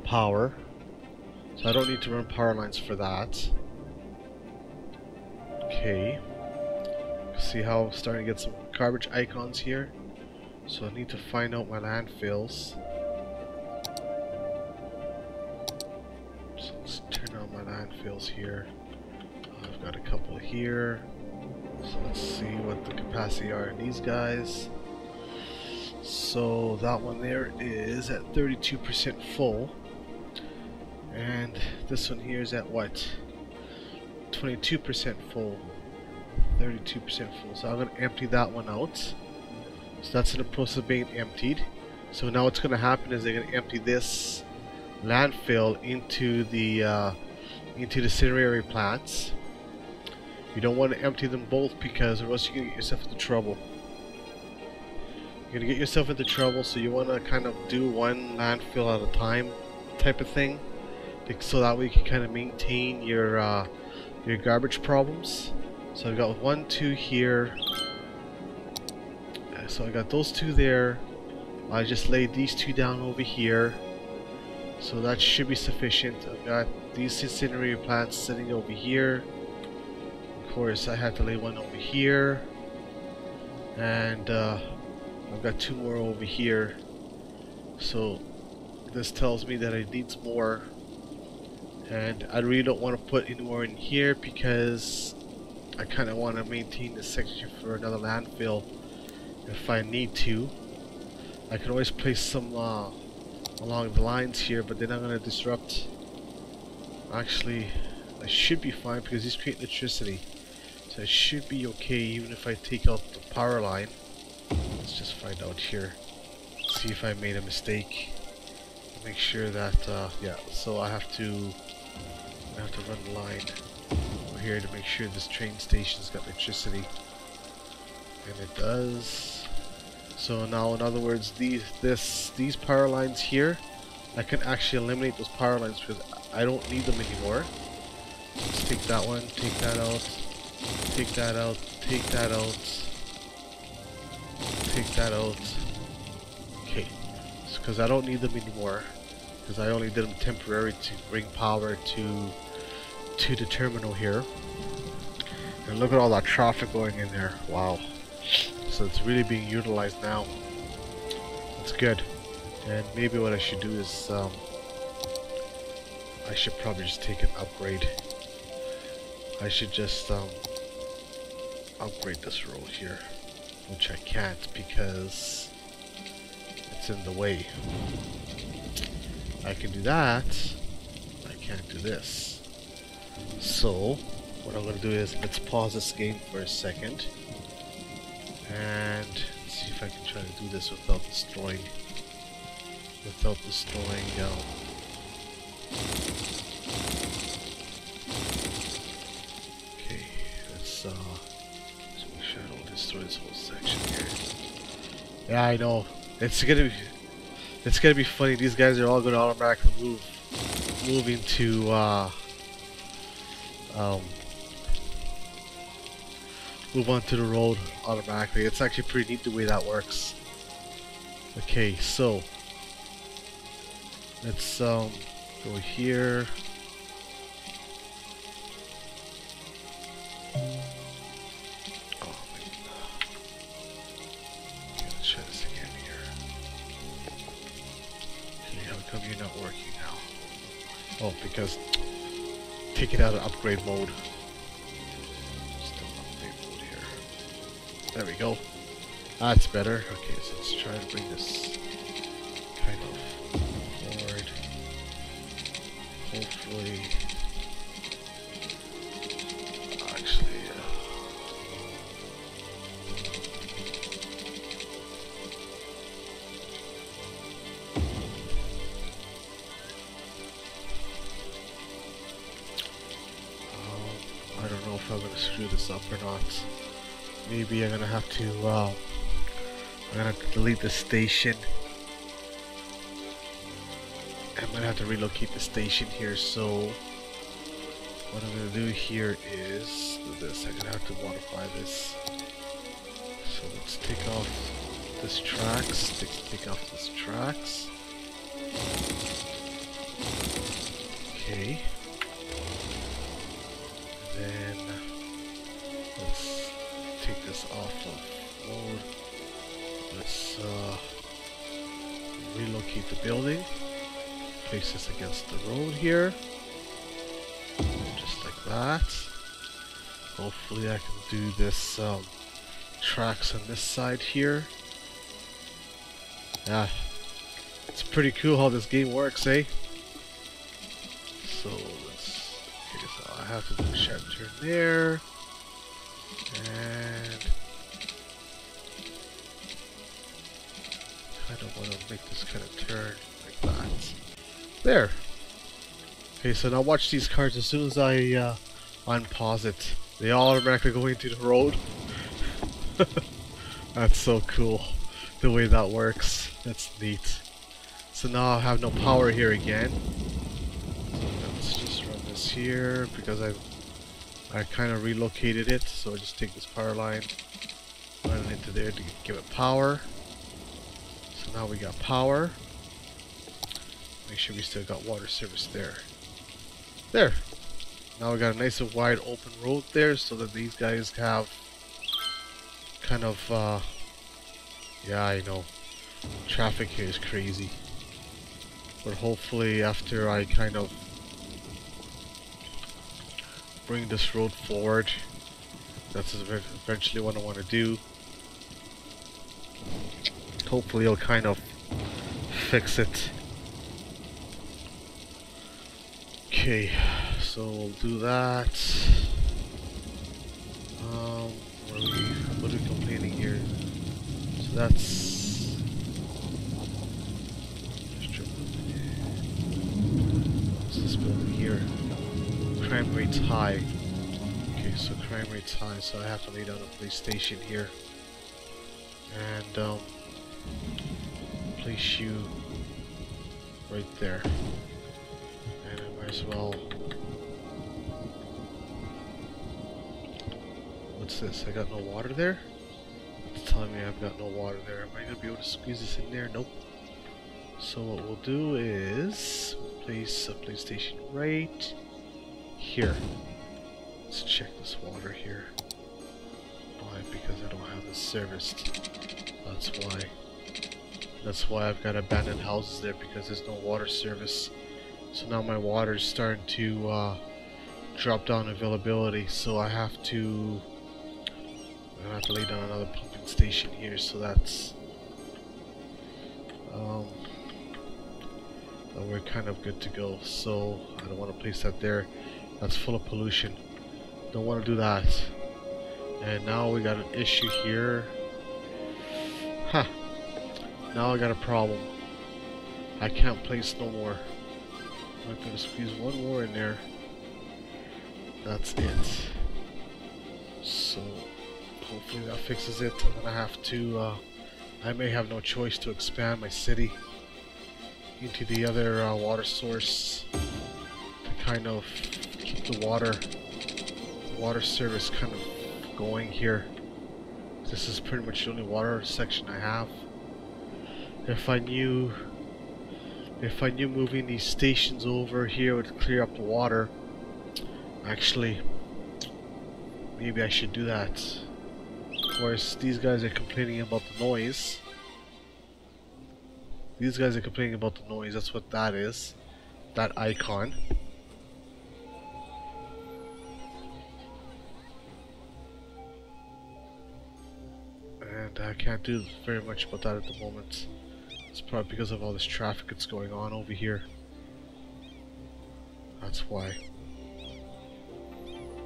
power, so I don't need to run power lines for that. Okay, see how I'm starting to get some garbage icons here. So I need to find out my landfills. So let's turn on my landfills here. I've got a couple here. So let's see what the capacity are in these guys. So that one there is at 32% full, and this one here is at what? 22% full, 32% full. So I'm going to empty that one out. So that's in the process of being emptied. So now what's going to happen is they're going to empty this landfill into the incendiary plants. You don't want to empty them both, because or else you're going to get yourself into trouble. You're going to get yourself into trouble, so you want to kind of do one landfill at a time type of thing, so that way you can kind of maintain your garbage problems. So I've got 1, 2 here. So I got those two there. I just laid these two down over here, so that should be sufficient. I've got these incendiary plants sitting over here. Of course, I had to lay one over here, and I've got 2 more over here. So this tells me that it needs more, and I really don't want to put any more in here, because I kind of want to maintain this section for another landfill if I need to. I can always place some along the lines here, but then I'm going to disrupt. Actually, I should be fine, because these create electricity, so it should be okay even if I take out the power line. Let's just find out here, see if I made a mistake. Make sure that yeah, so I have to run the line here to make sure this train station's got electricity. And it does. So now, in other words, these power lines here, I can actually eliminate those power lines because I don't need them anymore. Let's take that one, take that out, take that out, take that out, take that out. Okay, because I don't need them anymore, because I only did them temporary to bring power to the terminal here. And look at all that traffic going in there. Wow. So it's really being utilized now. That's good. And maybe what I should do is I should probably just take an upgrade. I should just upgrade this road here, which I can't because it's in the way. I can do that. I can't do this. So what I'm going to do is let's pause this game for a second and see if I can try to do this without destroying okay, let's make sure I don't destroy this whole section here. Yeah, I know. It's gonna be funny. These guys are all gonna automatically move into move onto the road automatically. It's actually pretty neat the way that works. Okay, so let's go here. Oh, let's try this again here. Okay, how come you're not working now? Oh, because take it out of upgrade mode. Still upgrade mode here. There we go. That's better. Okay, so let's try to bring this kind of forward. Hopefully, actually, I don't know if I'm gonna screw this up or not. Maybe I'm gonna have to delete the station. I'm gonna have to relocate the station here, so what I'm gonna do here is do this. I'm gonna have to modify this. So let's take off this tracks, take off this tracks. Okay. And then let's take this off of mode. Let's relocate the building. Place this against the road here. Just like that. Hopefully I can do this tracks on this side here. Yeah. It's pretty cool how this game works, eh? So let's okay, so I have to do a sharp turn there. And I don't want to make this kind of turn like that. There. Okay, so now watch these cars. As soon as I unpause it, they all automatically go into the road. That's so cool, the way that works. That's neat. So now I have no power here again. So let's just run this here because I kind of relocated it. So I just take this power line, run it into there to give it power. So now we got power. Make sure we still got water service there. There. Now we got a nice and wide open road there, so that these guys have kind of yeah, I know traffic here is crazy, but hopefully after I kind of bring this road forward, that's eventually what I want to do. Hopefully it'll kind of fix it. Okay, so we'll do that. What are we complaining here? So that's what's this building here? Crime rate's high. Okay, so crime rate's high, so I have to lay down a police station here. And place you right there. And I might as well... What's this? I got no water there? It's telling me I've got no water there. Am I going to be able to squeeze this in there? Nope. So what we'll do is place a police station right here. Let's check this water here. Why? Because I don't have this serviced. That's why. That's why I've got abandoned houses there, because there's no water service. So now my water is starting to drop down availability. So I have to lay down another pumping station here. So that's we're kind of good to go. So I don't want to place that there. That's full of pollution. Don't want to do that. And now we got an issue here. Huh. Now I got a problem. I can't place no more. I'm gonna squeeze one more in there. That's it. So hopefully that fixes it. I'm gonna have to I may have no choice to expand my city into the other water source to kind of keep the water service kind of going here. This is pretty much the only water section I have. If I knew moving these stations over here would clear up the water, actually maybe I should do that. Of course, these guys are complaining about the noise. These guys are complaining about the noise. That's what that is. That icon. And I can't do very much about that at the moment. It's probably because of all this traffic that's going on over here. That's why.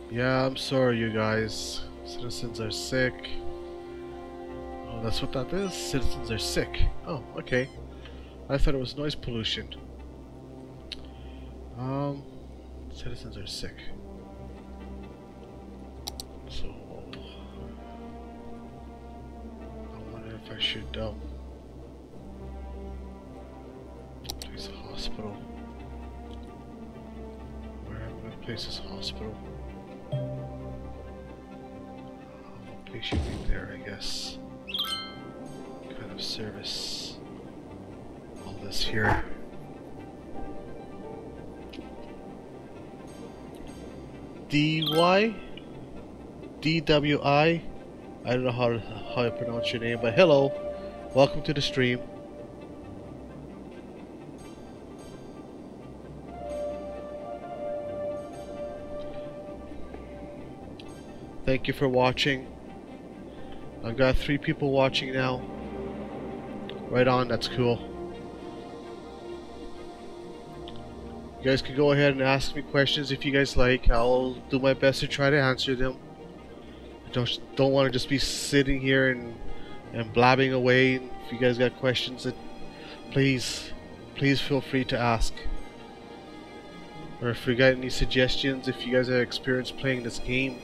Yeah, I'm sorry you guys. Citizens are sick. Oh, that's what that is? Citizens are sick. Oh, okay. I thought it was noise pollution. Citizens are sick. So I wonder if I should place a hospital. Where am I going to place this hospital? I'll place you right there, I guess. Kind of service all this here. DY? DWI? I don't know how to pronounce your name, but hello. Welcome to the stream. Thank you for watching. I've got 3 people watching now. Right on, that's cool. You guys can go ahead and ask me questions if you guys like. I'll do my best to try to answer them. I don't want to just be sitting here and blabbing away. If you guys got questions, please feel free to ask. Or if you got any suggestions, if you guys have experience playing this game,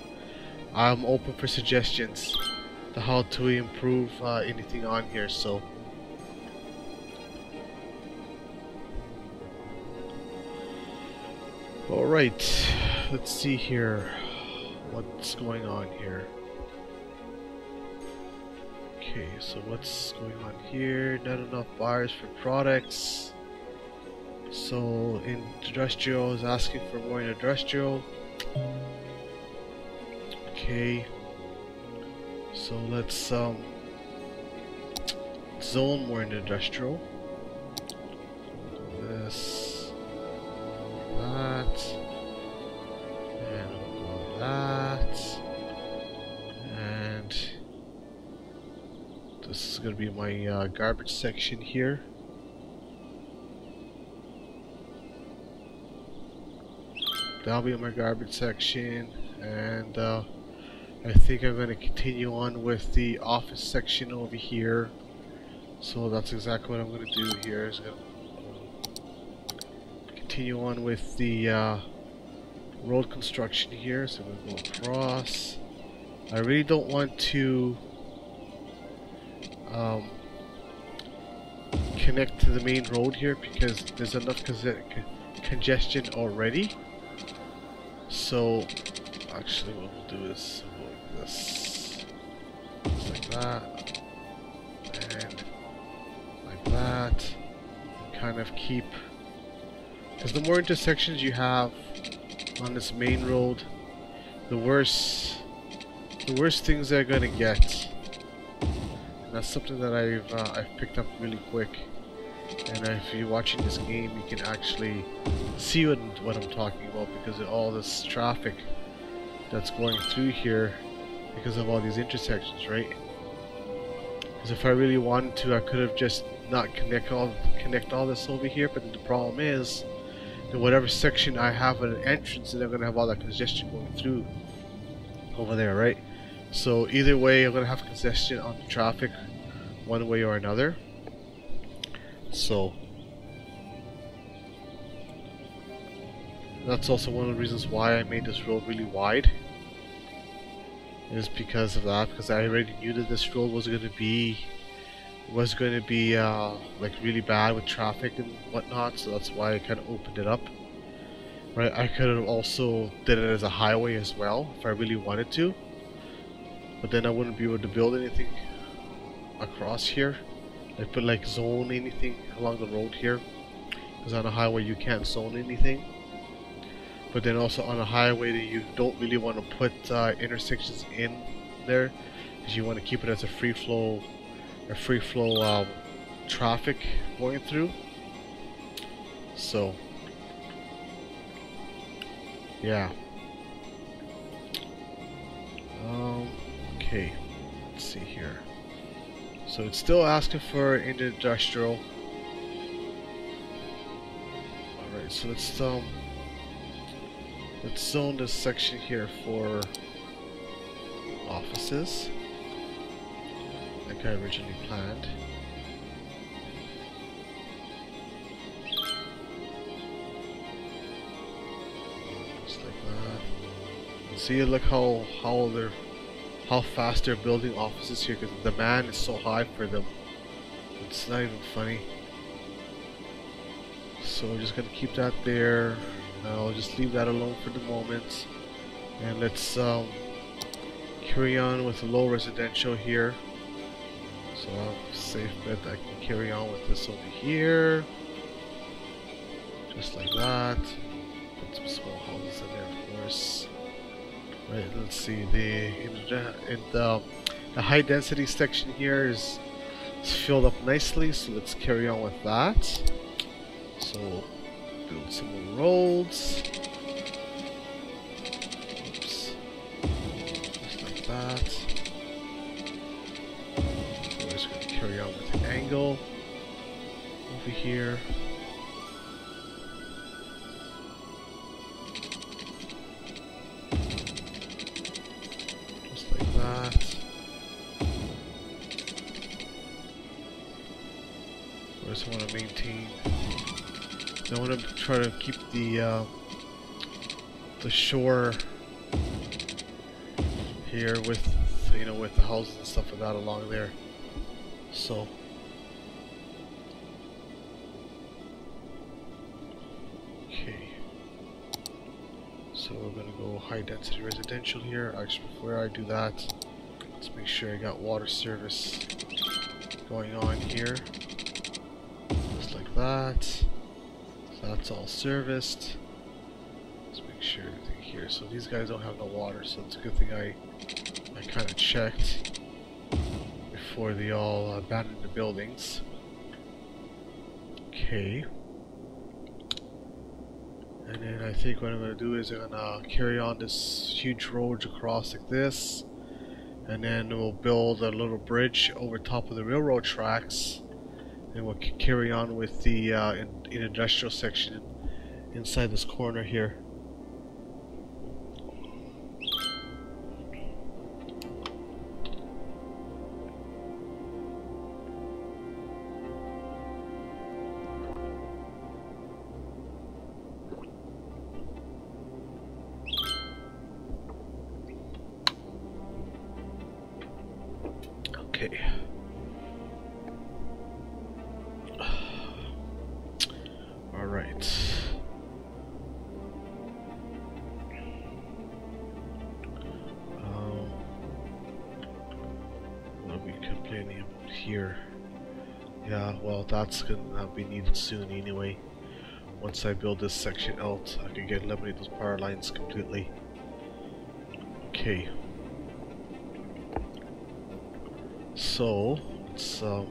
I'm open for suggestions to how to improve anything on here. So alright, let's see here what's going on here. Okay, so what's going on here? Not enough buyers for products. So industrial is asking for more industrial. Okay, so let's zone more into industrial. This, that, and we'll go that, and this is going to be my garbage section here. That'll be my garbage section, and I think I'm going to continue on with the office section over here. So that's exactly what I'm going to do here. Is continue on with the road construction here, so we'll go across. I really don't want to connect to the main road here because there's enough congestion already. So actually what we'll do is like this, just like that, and like that, and kind of keep, because the more intersections you have on this main road, the worse things they're gonna get. And that's something that I've picked up really quick. And if you're watching this game, you can actually see what I'm talking about because of all this traffic that's going through here because of all these intersections, right? Because if I really wanted to, I could have just not connect all this over here. But the problem is, in whatever section I have an entrance, then I'm gonna have all that congestion going through over there, right? So either way, I'm gonna have congestion on the traffic, one way or another. So that's also one of the reasons why I made this road really wide, is because of that, because I already knew that this road was going to be like really bad with traffic and whatnot, so that's why I kind of opened it up, right? I could have also did it as a highway as well if I really wanted to, but then I wouldn't be able to build anything across here. I put like zone anything along the road here, because on a highway you can't zone anything. But then also on a highway that you don't really want to put intersections in there, because you want to keep it as a free flow traffic going through. So yeah. Okay, let's see here. So it's still asking for industrial. Alright, so let's zone this section here for offices, like I originally planned. Just like that. And see, look how fast they're building offices here, because the demand is so high for them. It's not even funny. So we're just gonna keep that there. I'll just leave that alone for the moment, and let's carry on with the low residential here. So I'll have a safe bet I can carry on with this over here, just like that. Put some small houses in there, of course. Right, let's see, the high density section here is filled up nicely, so let's carry on with that. So build some more roads. Oops. Just like that. We're just going to carry on with the angle over here. Just like that. I just want to maintain. I want to try to keep the shore here with, you know, with the houses and stuff like that along there. So okay, so we're gonna go high density residential here. Actually, before I do that, let's make sure I got water service going on here, just like that. That's all serviced. Let's make sure everything here. So these guys don't have no water, so it's a good thing I kind of checked before they all abandoned the buildings. Okay. And then I think what I'm going to do is I'm going to carry on this huge road across like this, and then we'll build a little bridge over top of the railroad tracks. And we'll carry on with the industrial section inside this corner here. Okay. All right. What are we complaining about here? Yeah, well, that's gonna not be needed soon anyway. Once I build this section out, I can get eliminate those power lines completely. Okay. So, let's, I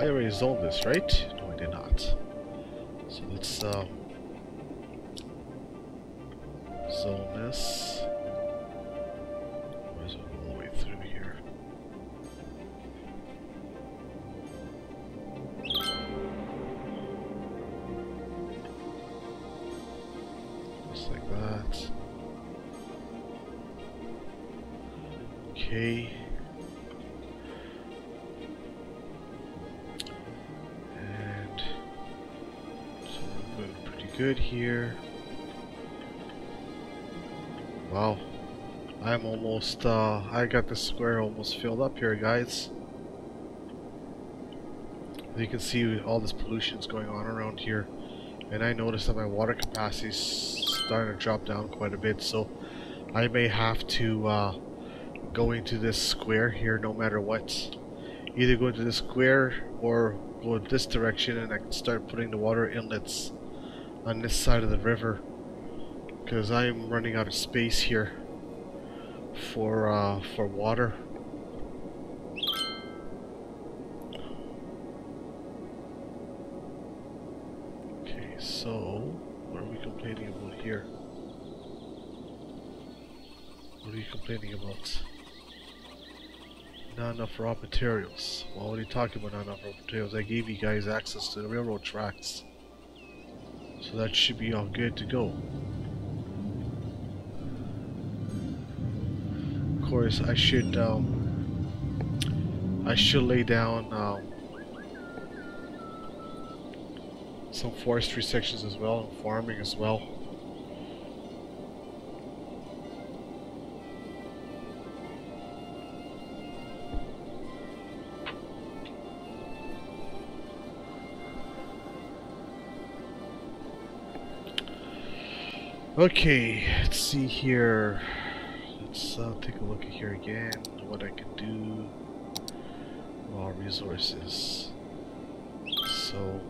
already zoned this, right? No, I did not. So let's, zone this. Might as well go all the way through here. Just like that. Okay. And so we're going pretty good here. Wow. I'm almost, I got the square almost filled up here, guys. You can see all this pollution's going on around here. And I noticed that my water capacity is starting to drop down quite a bit, so I may have to go into this square here no matter what. Either go into this square or go in this direction, and I can start putting the water inlets on this side of the river, because I'm running out of space here for water. Okay, so what are we complaining about here? What are you complaining about? Not enough raw materials. Well, what are you talking about, not enough raw materials? I gave you guys access to the railroad tracks, so that should be all good to go. Of course, I should lay down some forestry sections as well, and farming as well. Okay, let's see here. Let's take a look at here again. What I can do. Raw resources. So.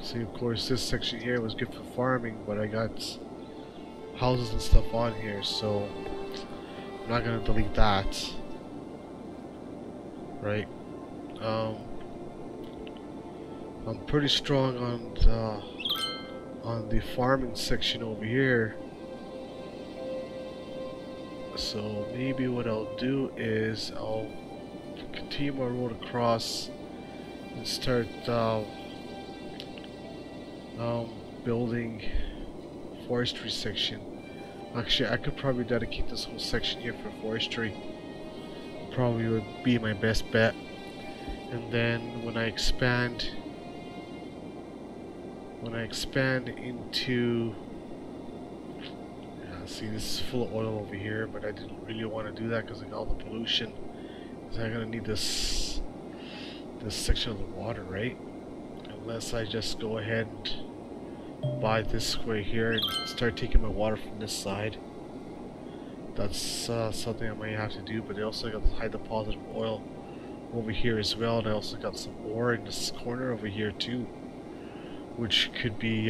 See, of course, this section here was good for farming, but I got houses and stuff on here, so I'm not gonna delete that. Right. I'm pretty strong on the farming section over here, so maybe what I'll do is I'll continue my road across and start building forestry section. Actually, I could probably dedicate this whole section here for forestry. Probably would be my best bet. And then when I expand into, yeah, see, this is full of oil over here, but I didn't really want to do that because of all the pollution. So I'm gonna need this section of the water, right? Unless I just go ahead and buy this square here and start taking my water from this side. That's something I might have to do. But I also got this high deposit of oil over here as well, and I also got some ore in this corner over here too, which could be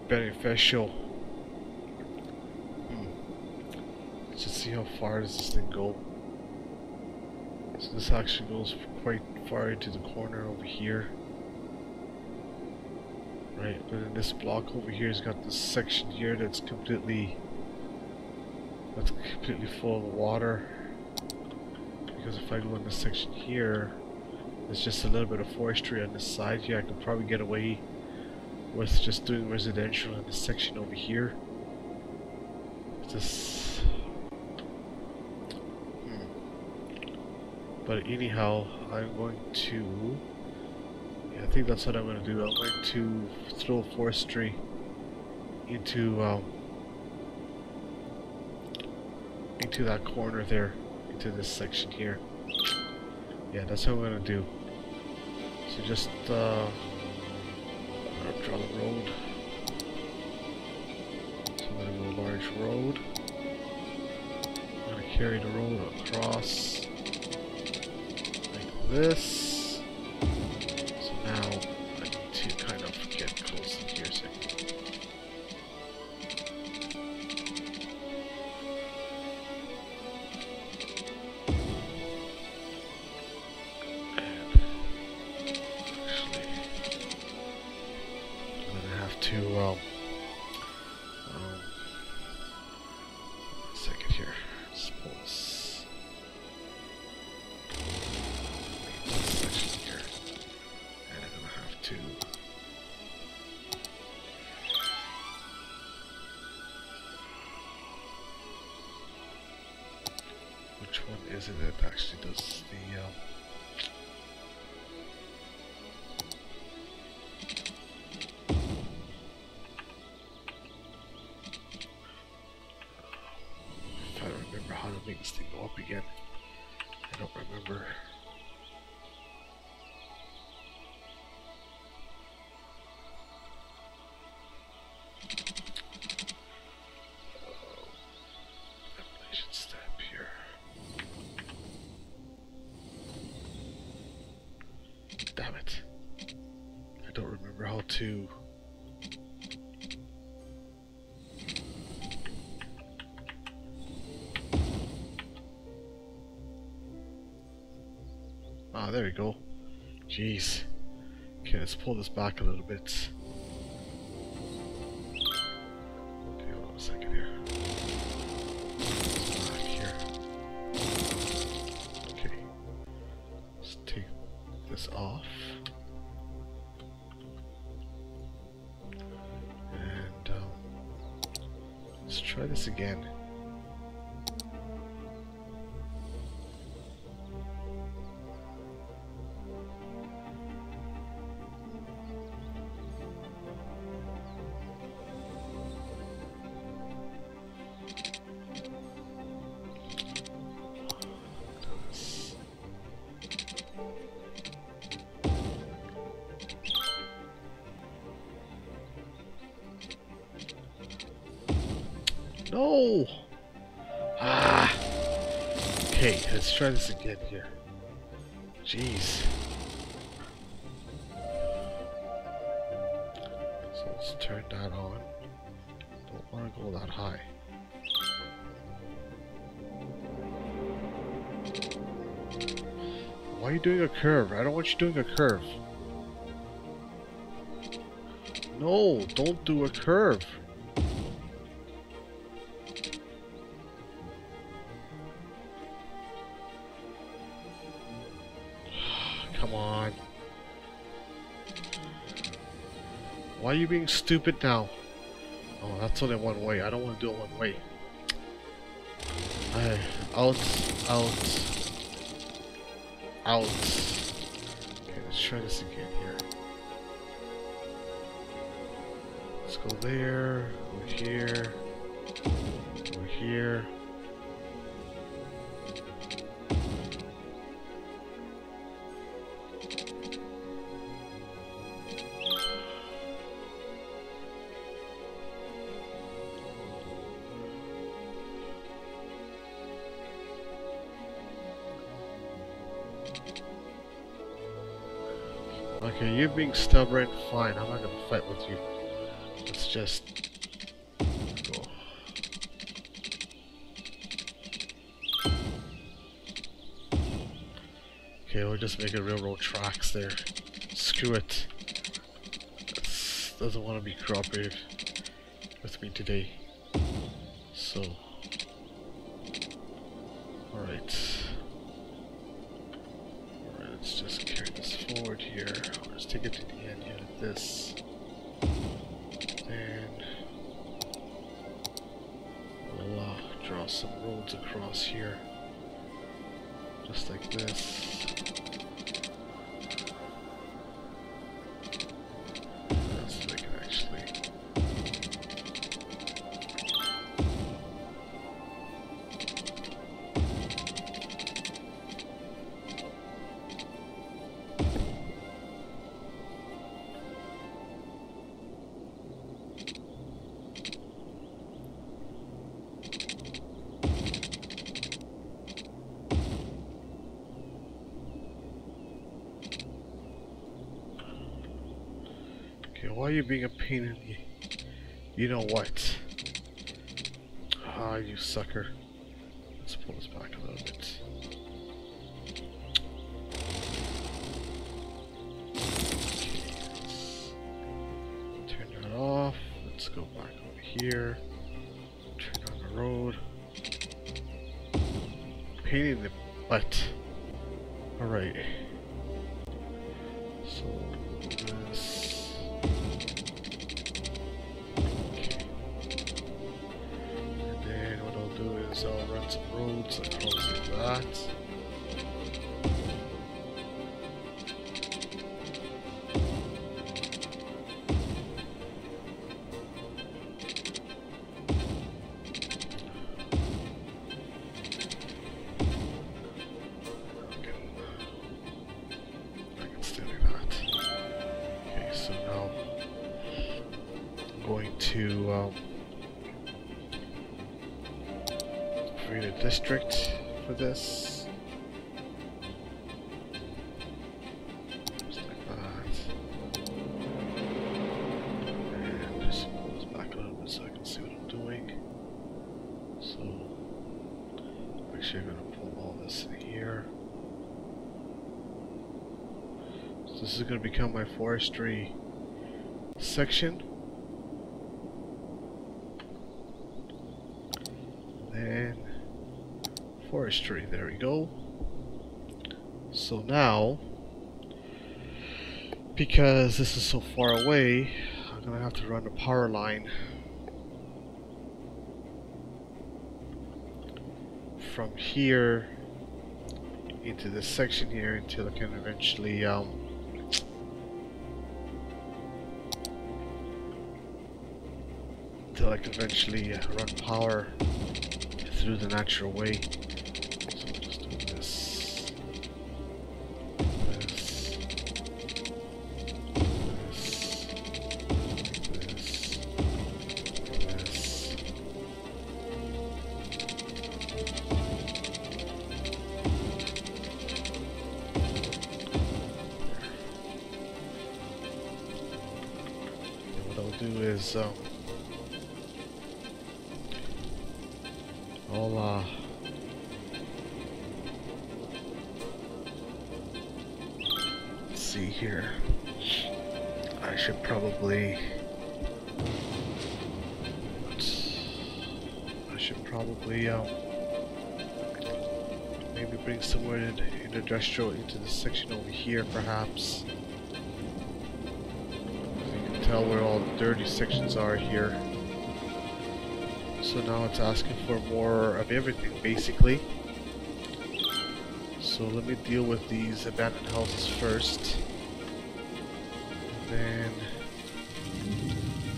beneficial. Let's just see how far does this thing go. So this actually goes quite far into the corner over here. Right, but then this block over here has got this section here that's completely full of water. Because if I go in this section here, there's just a little bit of forestry on this side here. I could probably get away with just doing residential in this section over here. Just but anyhow, I'm going to, yeah, I think that's what I'm going to do. I'm going to throw forestry into that corner there, into this section here. Yeah, that's what I'm gonna do. So just draw the road. So I'm gonna go large road. I'm gonna carry the road across like this. So now I need to kind of get close in here a second. Second here. Let's pull this section here, and I'm gonna have to which one is it that actually does the how to make this thing go up again? I don't remember. Elevation step here. Damn it. I don't remember how to. Ah, there we go. Jeez. Okay, let's pull this back a little bit. Okay, hold on a second here. Back here. Okay. Let's take this off. And let's try this again. No! Ah! Okay, let's try this again here. Jeez. So let's turn that on. Don't want to go that high. Why are you doing a curve? I don't want you doing a curve. No, don't do a curve. Come on. Why are you being stupid now? Oh, that's only one way. I don't want to do it one way. Out. Okay, let's try this again here. Let's go there, over here, over here. Okay, you're being stubborn. Fine, I'm not gonna fight with you. Let's just go. Okay, we'll just make a railroad tracks there. Screw it. This doesn't want to be cooperative with me today. So, alright. Let's just carry this forward here. Let's take it to the end here like this. And we'll draw some roads across here. Just like this. So I can actually why are you being a pain in the... You know what? Ah, you sucker. Let's pull this back a little bit. Okay, turn that off. Let's go back over here. Turn on the road. Pain in the butt. Alright. So this. Okay. And then what I'll do is I'll run some roads across that. To create a district for this. Just like that. And just pull this back a little bit so I can see what I'm doing. So actually I'm gonna pull all this in here. So this is gonna become my forestry section. And forestry, there we go. So now, because this is so far away, I'm gonna have to run a power line from here into this section here until I can eventually run power through the natural way. So I'll just do this, this, this. And what I'll do is I'll let's see here. I should probably maybe bring somewhere in industrial into this section over here, perhaps. You can tell where all the dirty sections are here. So now it's asking for more of everything, basically. So let me deal with these abandoned houses first. And then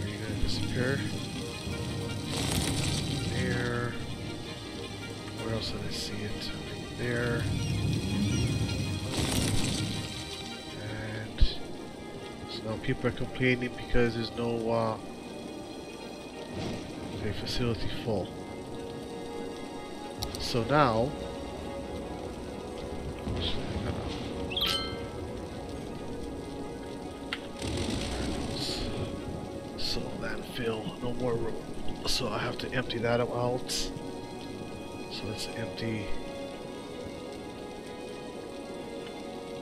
are you gonna disappear? There. Where else did I see it? Right there. And so now people are complaining because there's no facility full. So now so landfill, no more room. So I have to empty that out. So let's empty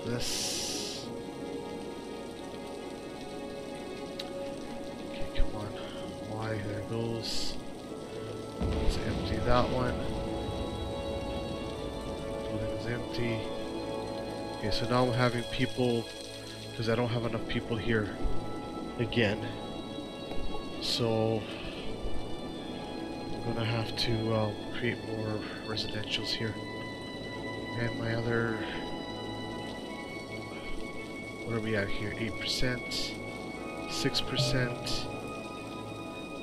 this. Okay, come on. Why? There it goes. Let's empty that one. Building is empty. Okay, so now I'm having people, because I don't have enough people here again. So I'm gonna have to create more residentials here. And my other, what are we at here? 8%, 6%.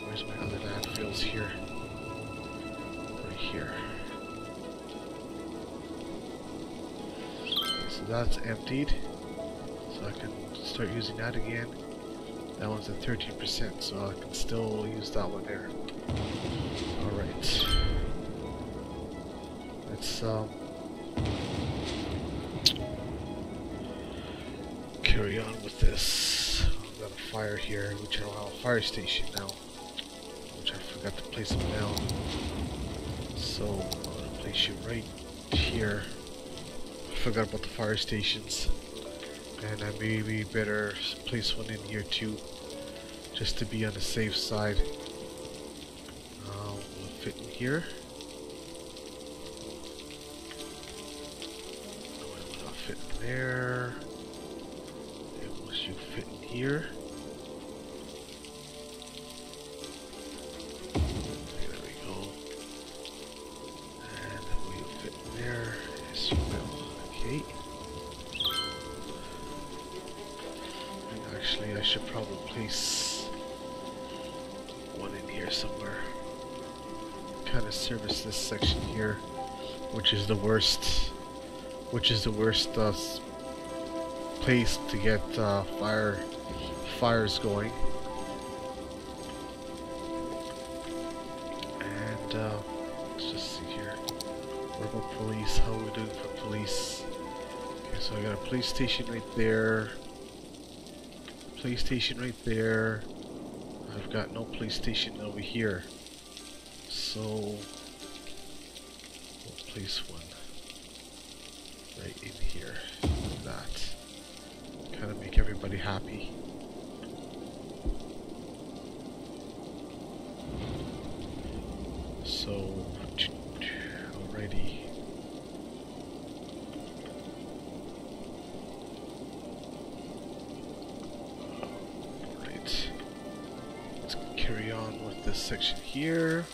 Where's my other landfills here? Here. So that's emptied. So I can start using that again. That one's at 13%, so I can still use that one there. Alright. Let's carry on with this. I've got to fire here, which I don't have a fire station now, which I forgot to place them down. So I'm gonna place you right here. I forgot about the fire stations, and I maybe better place one in here too, just to be on the safe side. Will it fit in here? No, it will not fit in there. Will you fit in here? Okay, there we go. And will you fit in there? Yes, you will. Okay. And actually, I should probably place one in here somewhere. Kind of service this section here, which is the worst. Place to get fires going. And let's just see here. What about police? How are we doing for police? Okay, so I got a police station right there. Police station right there. I've got no police station over here. So we'll place one right in here. Like that. Kind of make everybody happy. So, alrighty. Alright. Let's carry on with this section here.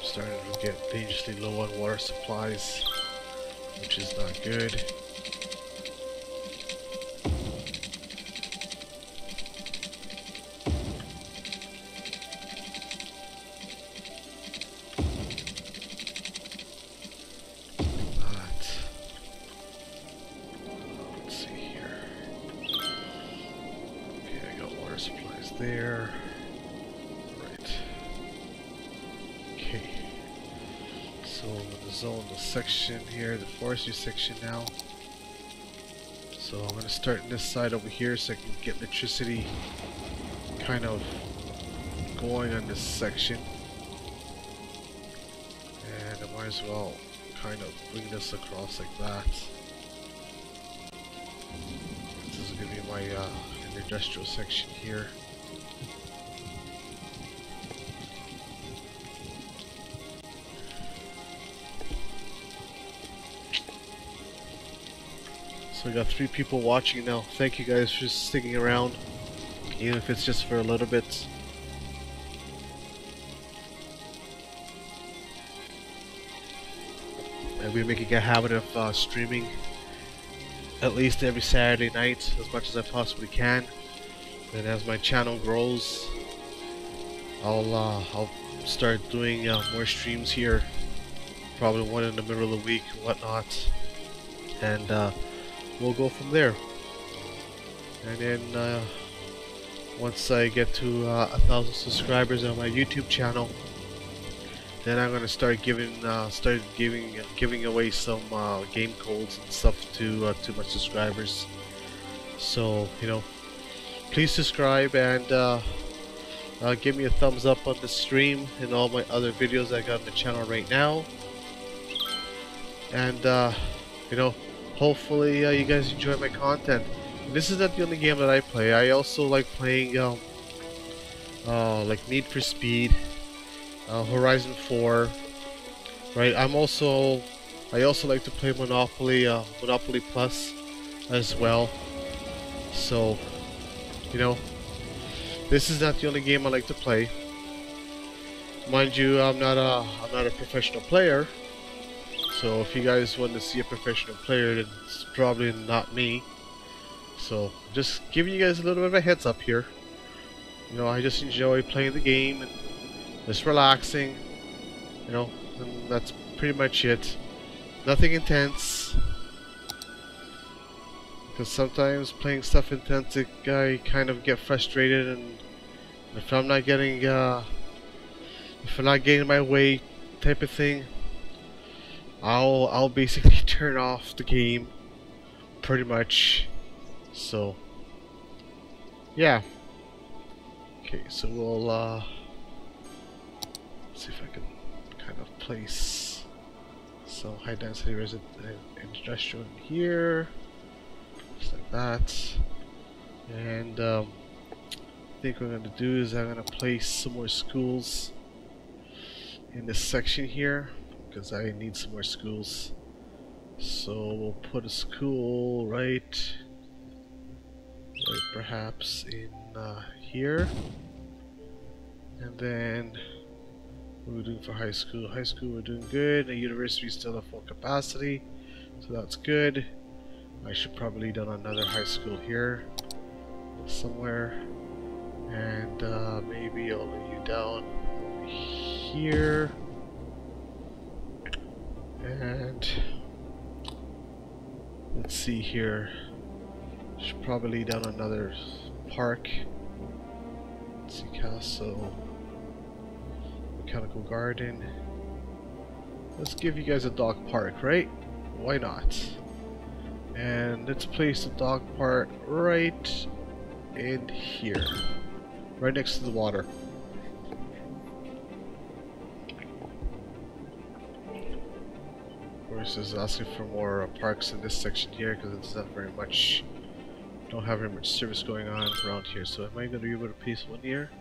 Starting to get dangerously low on water supplies, which is not good. Let's see here. Okay, I got water supplies there. So I'm going to zone the section here, the forestry section now. So I'm going to start in this side over here so I can get electricity kind of going on this section. And I might as well kind of bring this across like that. This is going to be my industrial section here. So we got 3 people watching now. Thank you guys for sticking around, even if it's just for a little bit. And we're making a habit of streaming at least every Saturday night as much as I possibly can. And as my channel grows, I'll start doing more streams here. Probably one in the middle of the week, whatnot. And we'll go from there. And then once I get to 1,000 subscribers on my YouTube channel, then I'm gonna start giving away some game codes and stuff to my subscribers. So please subscribe and give me a thumbs up on the stream and all my other videos I got on the channel right now. And hopefully you guys enjoy my content. And this is not the only game that I play. I also like playing like Need for Speed, Horizon 4, right? I also like to play Monopoly Plus as well. So this is not the only game I like to play. Mind you, I'm not a professional player. So if you guys want to see a professional player, then it's probably not me. So just giving you guys a little bit of a heads up here. You know, I just enjoy playing the game and just relaxing. You know, and that's pretty much it. Nothing intense. Because sometimes playing stuff intense, I kind of get frustrated, and if I'm not getting, if I'm not getting my way, type of thing, I'll basically turn off the game, pretty much. So, yeah. Okay, so we'll see if I can kind of place some high density industrial in here. Just like that. And I think what I'm going to do is I'm going to place some more schools in this section here, because I need some more schools. So we'll put a school right perhaps in here. And then what are we doing for high school? High school we're doing good. The university is still at full capacity, so that's good. I should probably done another high school here somewhere, and maybe I'll lay you down here, and let's see here. Should probably lay down another park. Let's see, castle, mechanical garden. Let's give you guys a dog park, right? Why not? And let's place the dog park right in here, right next to the water. Of course, is asking for more parks in this section here because it's not very much. Don't have very much service going on around here. So am I going to be able to place one here?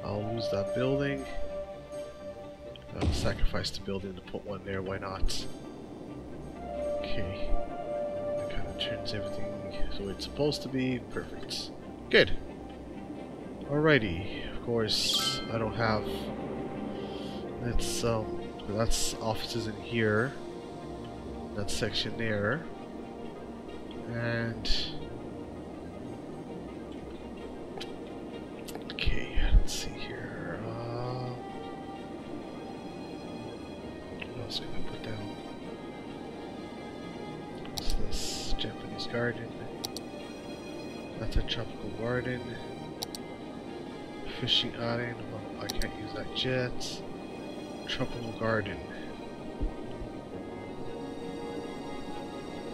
I'll lose that building. I'll sacrifice the building to put one there. Why not? Okay. Turns everything the way it's supposed to be. Perfect. Good. Alrighty. Of course, I don't have. That's offices in here. That section there. And okay, let's see here. What else can I put down? What's this? Japanese garden. That's a tropical garden. Fishing island. Well, I can't use that yet. Tropical garden.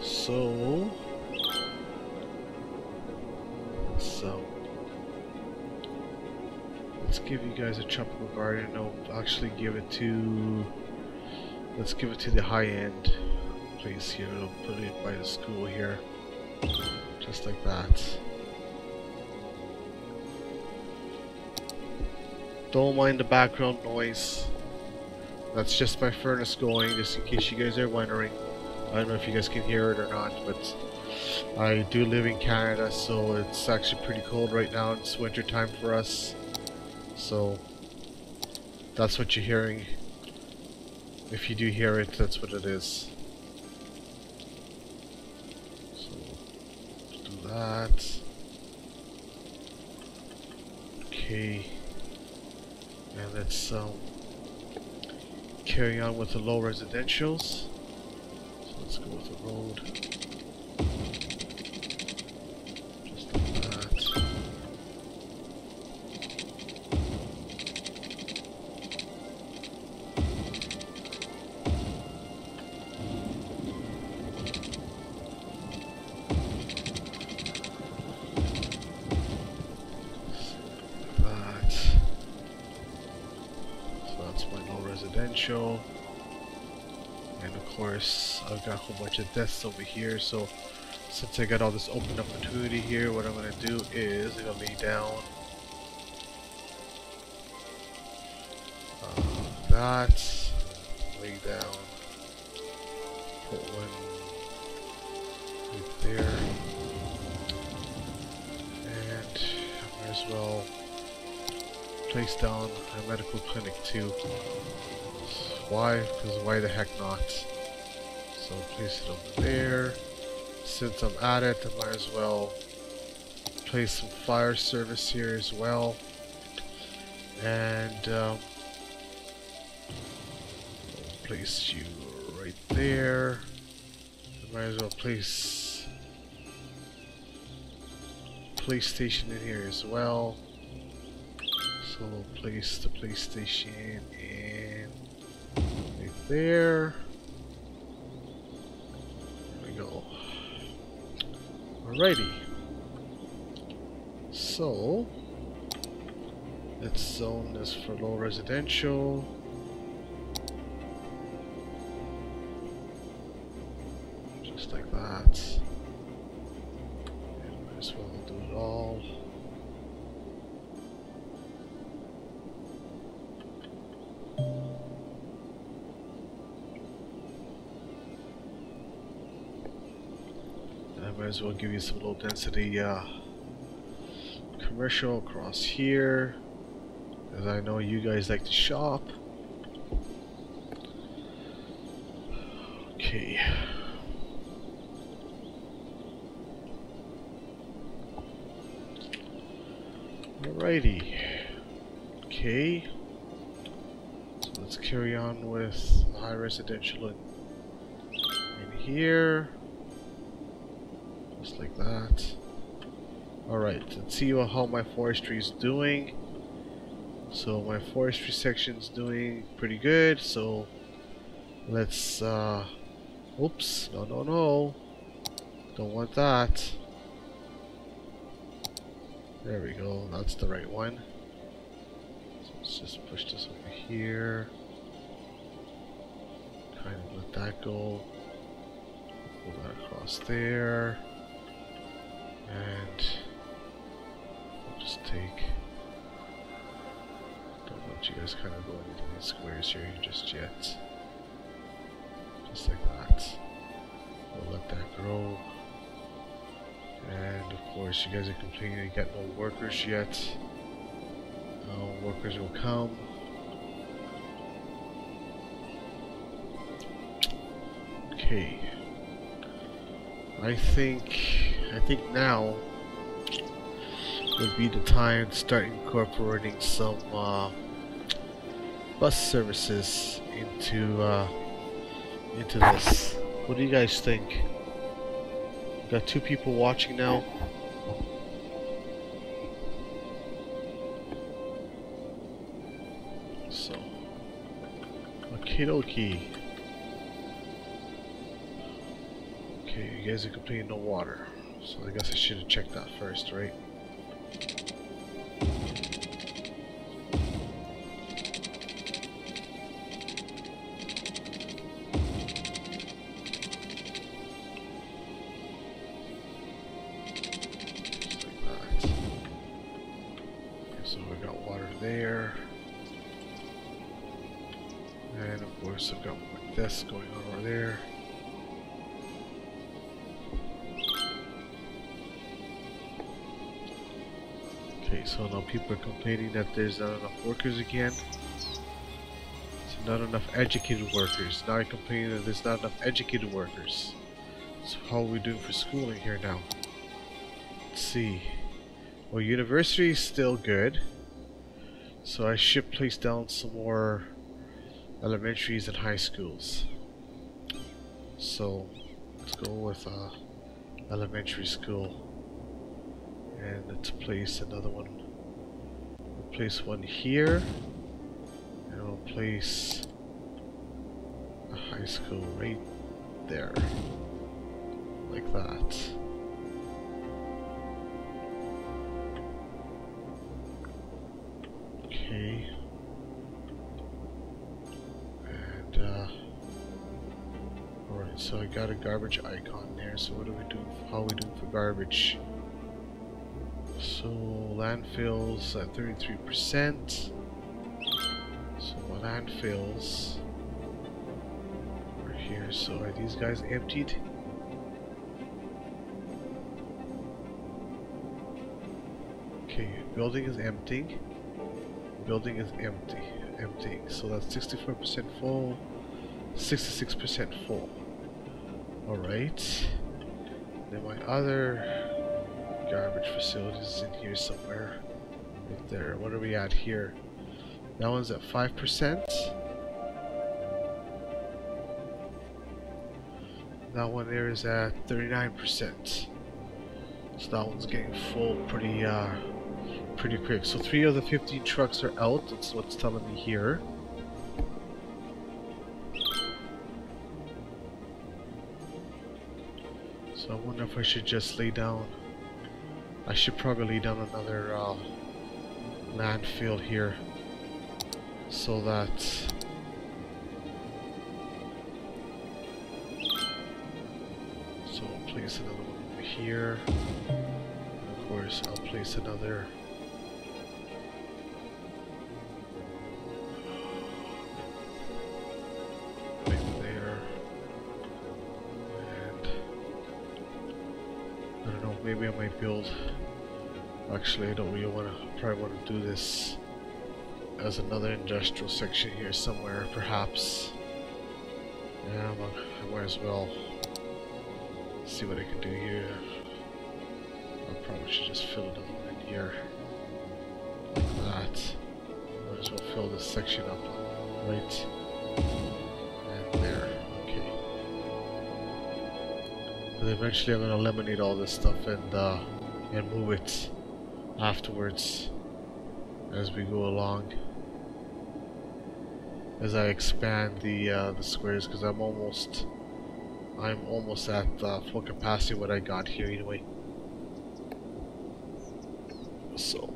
So let's give you guys a tropical garden. No, actually give it to. Let's give it to the high end place here. We'll put it by the school here, just like that. Don't mind the background noise. That's just my furnace going, just in case you guys are wondering. I don't know if you guys can hear it or not, but I do live in Canada, so it's actually pretty cold right now. It's winter time for us, so that's what you're hearing. If you do hear it, that's what it is. That. Okay, and let's carry on with the low residentials. So let's go with the road. Just like that. Residential, and of course I've got a whole bunch of desks over here. So since I got all this open opportunity here, what I'm going to do is I'm going to lay down that, lay down, put one right there, and I might as well place down a medical clinic too. Why? Because why the heck not? So place it over there. Since I'm at it, I might as well place some fire service here as well. And place you right there. I might as well place police station in here as well. So we'll place the police station in right there. There we go. Alrighty. So let's zone this for low residential. Just like that. And might as well do it all. I might as well give you some low density commercial across here, as I know you guys like to shop. Okay. Alrighty. Okay. So let's carry on with high residential in here. Just like that. Alright, let's see how my forestry is doing. So my forestry section's doing pretty good, so let's oops, no. Don't want that. There we go, that's the right one. So let's just push this over here. Kind of let that go. Pull that across there. And I'll just take, don't want you guys kind of going into these squares here just yet. Just like that. We'll let that grow. And of course you guys are complaining you got no workers yet. Workers will come. Okay. I think now would be the time to start incorporating some bus services into this. What do you guys think? Got 2 people watching now. So, okie dokie. Okay, you guys are complaining no water. So I guess I should have checked that first, right? Just like that. Okay, so we got water there. And of course I've got more this going on over there. Okay, so now people are complaining that there's not enough workers again. So not enough educated workers. Now you're complaining that there's not enough educated workers. So how are we doing for schooling here now? Let's see. Well, university is still good. So I should place down some more elementaries and high schools. So let's go with elementary school. And let's place another one. We'll place one here. And we'll place a high school right there. Like that. Okay. And alright, so I got a garbage icon there. So what are we doing? How are we doing for garbage? So landfills at 33%. So my landfills are here. So are these guys emptied? Okay, building is emptying. building is emptying. So that's 64% full, 66% full. Alright. Then my other garbage facility is in here somewhere. Right there. What are we at here? That one's at 5%. That one there is at 39%. So that one's getting full pretty quick. So 3 of the 15 trucks are out. That's what's telling me here. So I wonder if I should just lay down. I should probably lay down another landfill here, so that I'll place another one over here. And of course, I'll place another. Right there. And I don't know, maybe I might build. Actually, I don't really want to. Probably want to do this as another industrial section here somewhere, perhaps. Yeah, I might as well see what I can do here. I probably should just fill another one in here, like that. Might as well fill this section up, right? And there. Okay. And eventually, I'm gonna eliminate all this stuff and move it afterwards as we go along, as I expand the squares, because I'm almost at full capacity what I got here anyway. So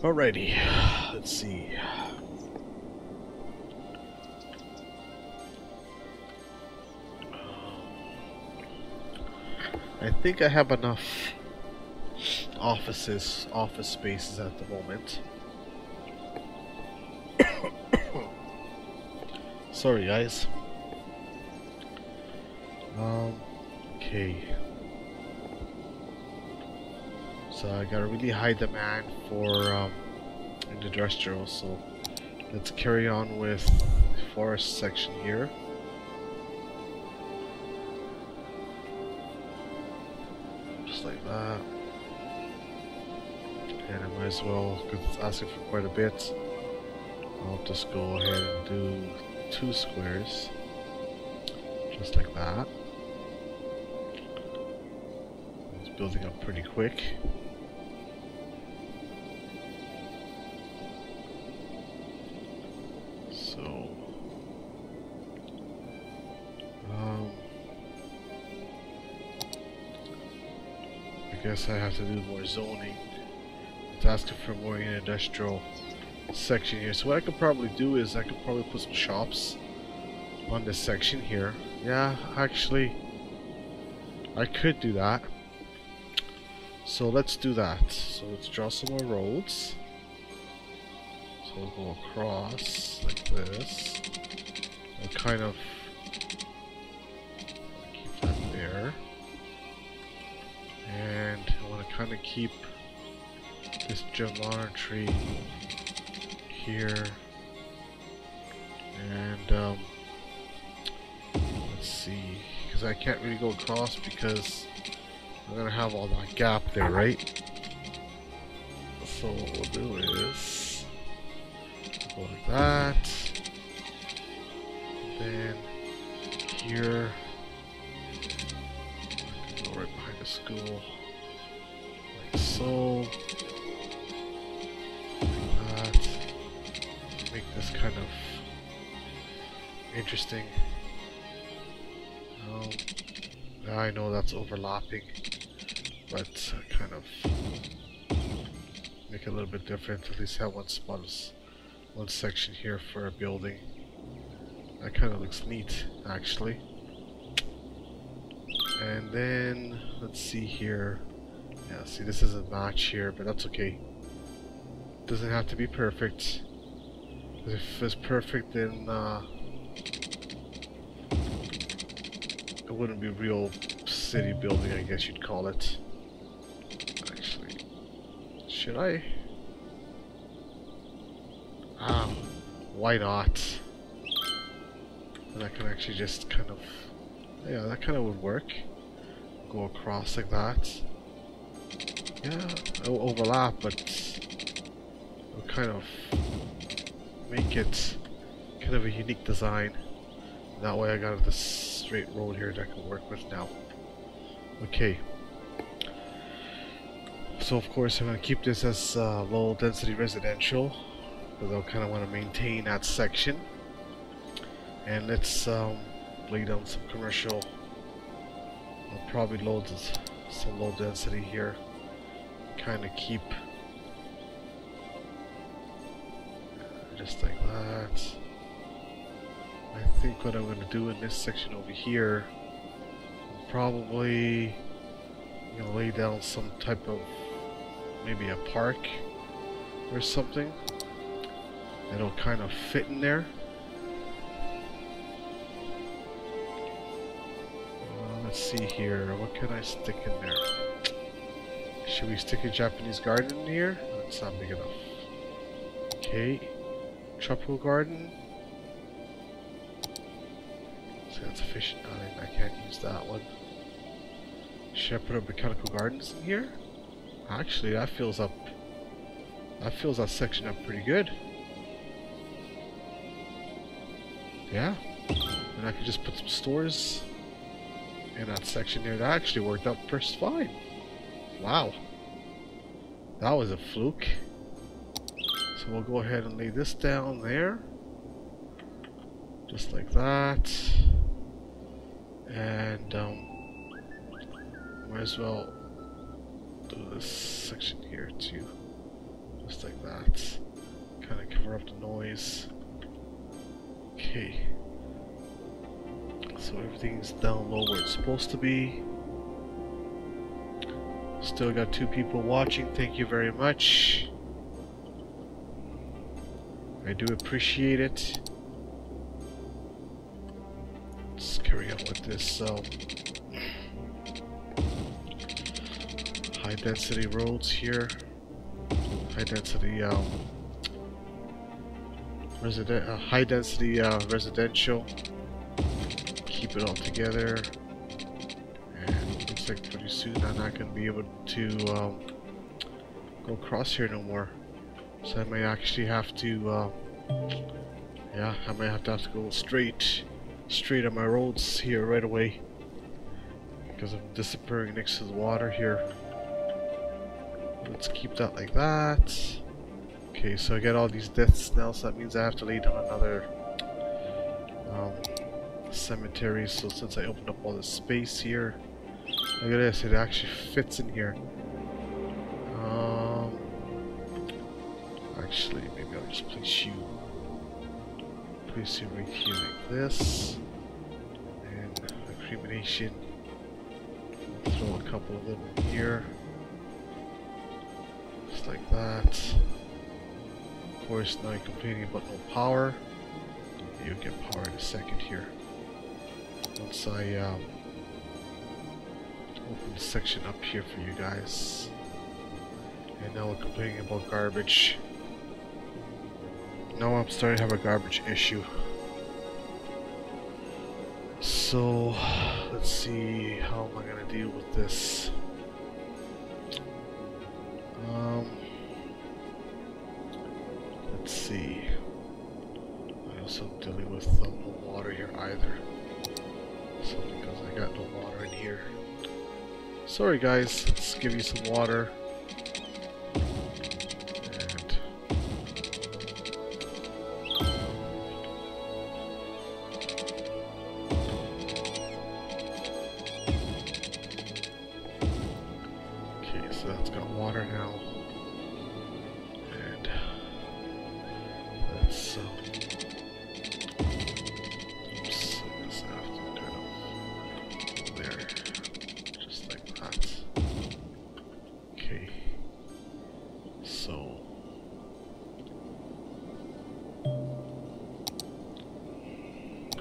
alrighty, let's see. I think I have enough office spaces at the moment. Sorry guys. Okay. So I got a really high demand for industrial, so let's carry on with the forest section here. Just like that. And I might as well, because it's asking for quite a bit, I'll just go ahead and do 2 squares. Just like that. It's building up pretty quick. So, I guess I have to do more zoning. It's asking for more industrial section here. So what I could probably do is I could probably put some shops on this section here. Yeah, actually, I could do that. So let's do that. So let's draw some more roads. So we'll go across like this. I'll kind of keep that there. And I want to kind of keep this geometry here. And let's see, because I can't really go across because I'm gonna have all that gap there, right? So what we'll do is go like that. Then here, I can go right behind the school, like so. Like that. Make this kind of interesting. I know that's overlapping, but kind of make it a little bit different. At least have one spot, one section here for a building. That kind of looks neat, actually. And then, let's see here. Yeah, see, this is a notch here, but that's okay. Doesn't have to be perfect. If it's perfect, then it wouldn't be real city building, I guess you'd call it. Actually, should I? Why not? And I can actually just kind of, yeah, that kind of would work. Go across like that. Yeah, it'll overlap, but it'll kind of make it kind of a unique design. That way I got this straight road here that I can work with now. Okay. So of course I'm going to keep this as low density residential, because I'll kind of want to maintain that section. And let's lay down some commercial. I'll probably load some low density here. Kind of keep just like that. I think what I'm going to do in this section over here, I'm probably going to lay down some type of, maybe a park or something that'll kind of fit in there. Let's see here, what can I stick in there? Should we stick a Japanese garden in here? That's not big enough. Okay, tropical garden. So that's a fishing island, I can't use that one. Should I put a botanical gardens in here? Actually, that fills that section up pretty good. Yeah, and I could just put some stores in that section there. That actually worked out just fine. Wow, that was a fluke. So we'll go ahead and lay this down there, just like that, and might as well do this section here too, just like that. Kind of cover up the noise. Okay, so everything's down low where it's supposed to be. Still got 2 people watching, thank you very much. I do appreciate it. Let's carry on with this high density roads here. High density residential. Keep it all together. And looks like pretty soon I'm not going to be able to go across here no more. So I might actually have to, yeah, I might have to go straight on my roads here right away, because I'm disappearing next to the water here. Let's keep that like that. Okay, so I got all these deaths now, so that means I have to lay down another cemetery. So since I opened up all this space here, look at this, it actually fits in here. Actually, maybe I'll just place you right here like this, and a cremation. I'll throw a couple of them in here, just like that. Of course, now you're complaining about no power. You'll get power in a second here. Once I open the section up here for you guys. And now we're complaining about garbage. Now I'm starting to have a garbage issue. So let's see, how am I gonna deal with this? Let's see. I also am dealing with no water here either. So because I got no water in here. Sorry guys, let's give you some water.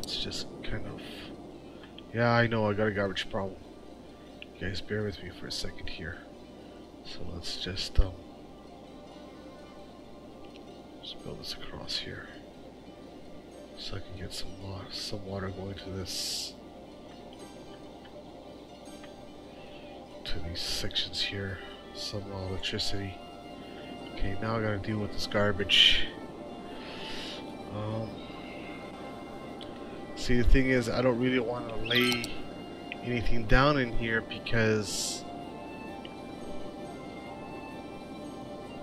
let's just kind of... Yeah, I know I got a garbage problem. You guys bear with me for a second here. So let's just build this across here. So I can get some water going to this... to these sections here. Some electricity. Okay, now I gotta deal with this garbage. See, the thing is, I don't really want to lay anything down in here because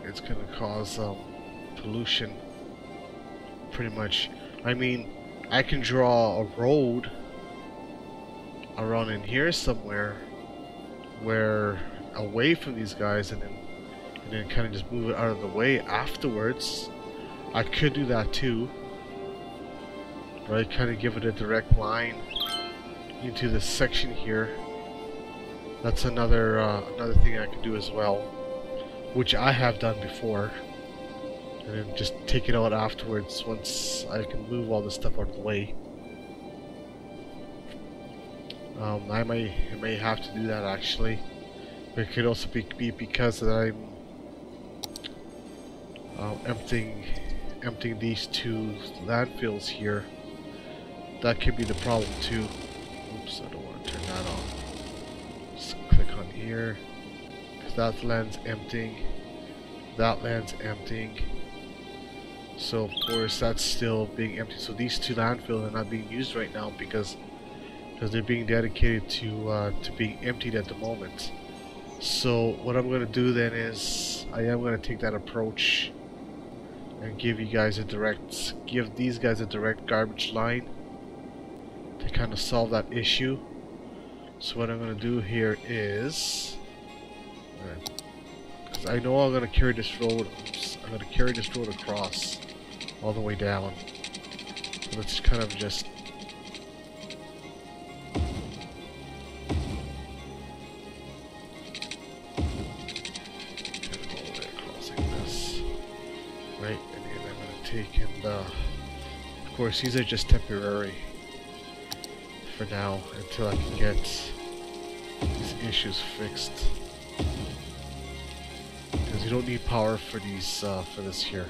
it's gonna cause pollution. Pretty much. I mean, I can draw a road around in here somewhere, where away from these guys, and then kind of just move it out of the way afterwards. I could do that too. Right, kind of give it a direct line into this section here. That's another thing I can do as well, which I have done before. And then just take it out afterwards once I can move all this stuff out of the way. I may have to do that actually. But it could also be because that I'm emptying these two landfills here. That could be the problem too. Oops, I don't want to turn that on. Just click on here. Because that land's emptying. That land's emptying. So of course that's still being empty. So these two landfills are not being used right now because they're being dedicated to being emptied at the moment. So what I'm going to do then is I am going to take that approach and give these guys a direct garbage line to kind of solve that issue. So what I'm going to do here is, because I know I'm going to carry this road, I'm going to carry this road across all the way down. So let's kind of just right, and then I'm going to take and of course these are just temporary for now until I can get these issues fixed, because you don't need power for these for this here.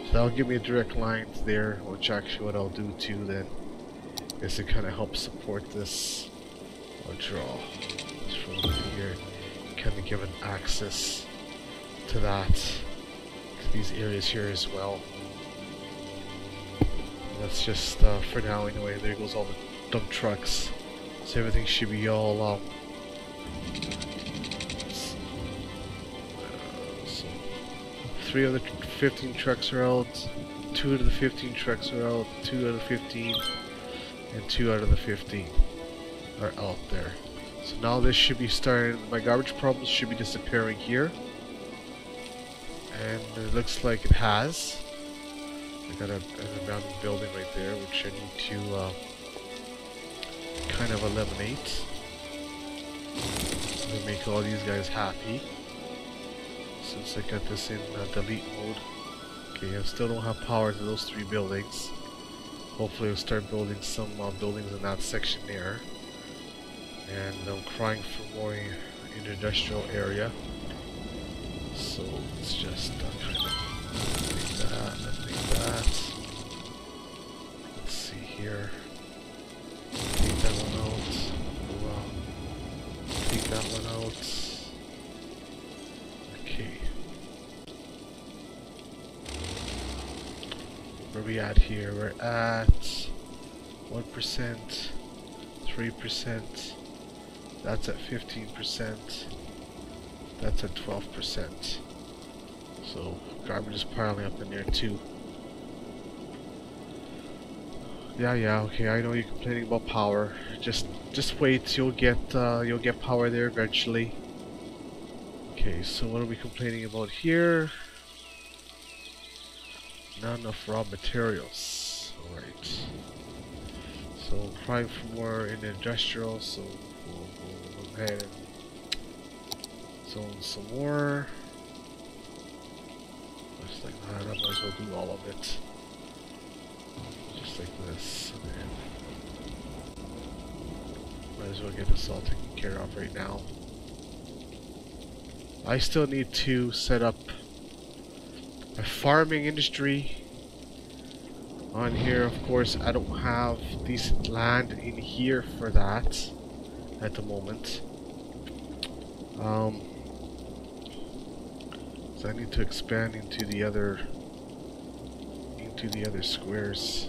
So that'll give me a direct line there, which actually what I'll do too then is to kind of help support this. I'll draw this road here, kind of give an access to that, these areas here as well. That's just for now anyway. There goes all the dump trucks, so everything should be all so 3 of the 15 trucks are out, 2 out of the 15 trucks are out, 2 out of the 15, and 2 out of the 15 are out there. So now this should be starting, my garbage problems should be disappearing here. And it looks like it has. I got an abandoned building right there, which I need to kind of eliminate. To make all these guys happy. Since I got this in delete mode. Okay, I still don't have power to those 3 buildings. Hopefully I'll start building some buildings in that section there. And I'm crying for more in the industrial area. So let's just kind of make that, make that. Let's see here. Take that one out. Take that one out. Okay. Where are we at here? We're at 1%, 3%. That's at 15%. That's at 12%. So garbage is piling up in there too. Yeah, okay, I know you're complaining about power. Just wait, you'll get power there eventually. Okay, so what are we complaining about here? Not enough raw materials. Alright. So crying for more in the industrial, so we'll go ahead and zone some more. Looks like that, I might as well do all of it. Just like this. And might as well get this all taken care of right now. I still need to set up a farming industry on here. Of course, I don't have decent land in here for that at the moment. So I need to expand into the other squares.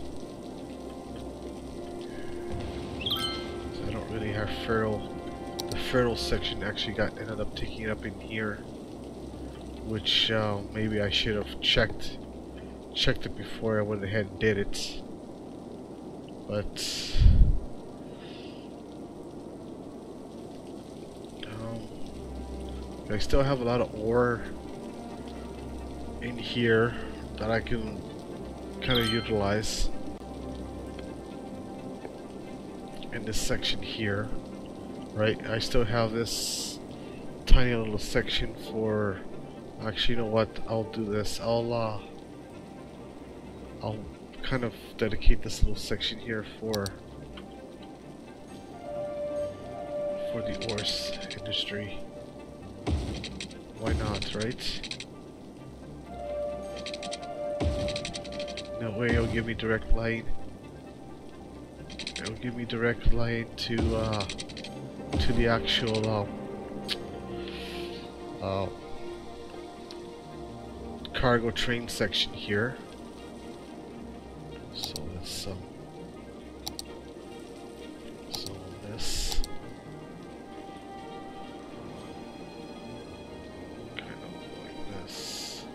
So I don't really have fertile. The fertile section actually ended up taking it up in here, which maybe I should have checked it before I went ahead and did it. But I still have a lot of ore in here that I can kind of utilize in this section here, right? I still have this tiny little section for, actually, you know what, I'll do this. I'll kind of dedicate this little section here for the ores industry. Why not, right? That way it'll give me direct line. It'll give me direct line to the actual cargo train section here. So let's zone this. Kind of like this.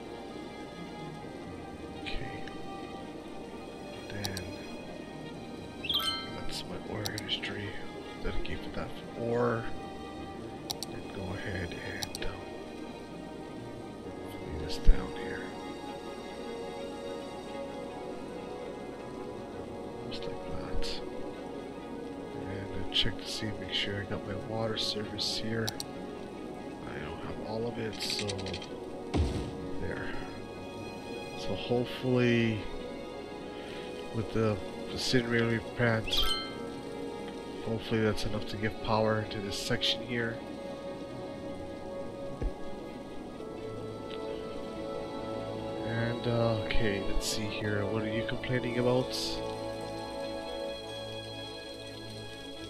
Okay. Then that's my ore industry. Dedicate that for ore. Then go ahead and lay this down here. Just like that. And then check to see, make sure I got my water service here. I don't have all of it, so there. So hopefully with the incinerator plant, hopefully that's enough to give power to this section here. And okay, let's see here. What are you complaining about?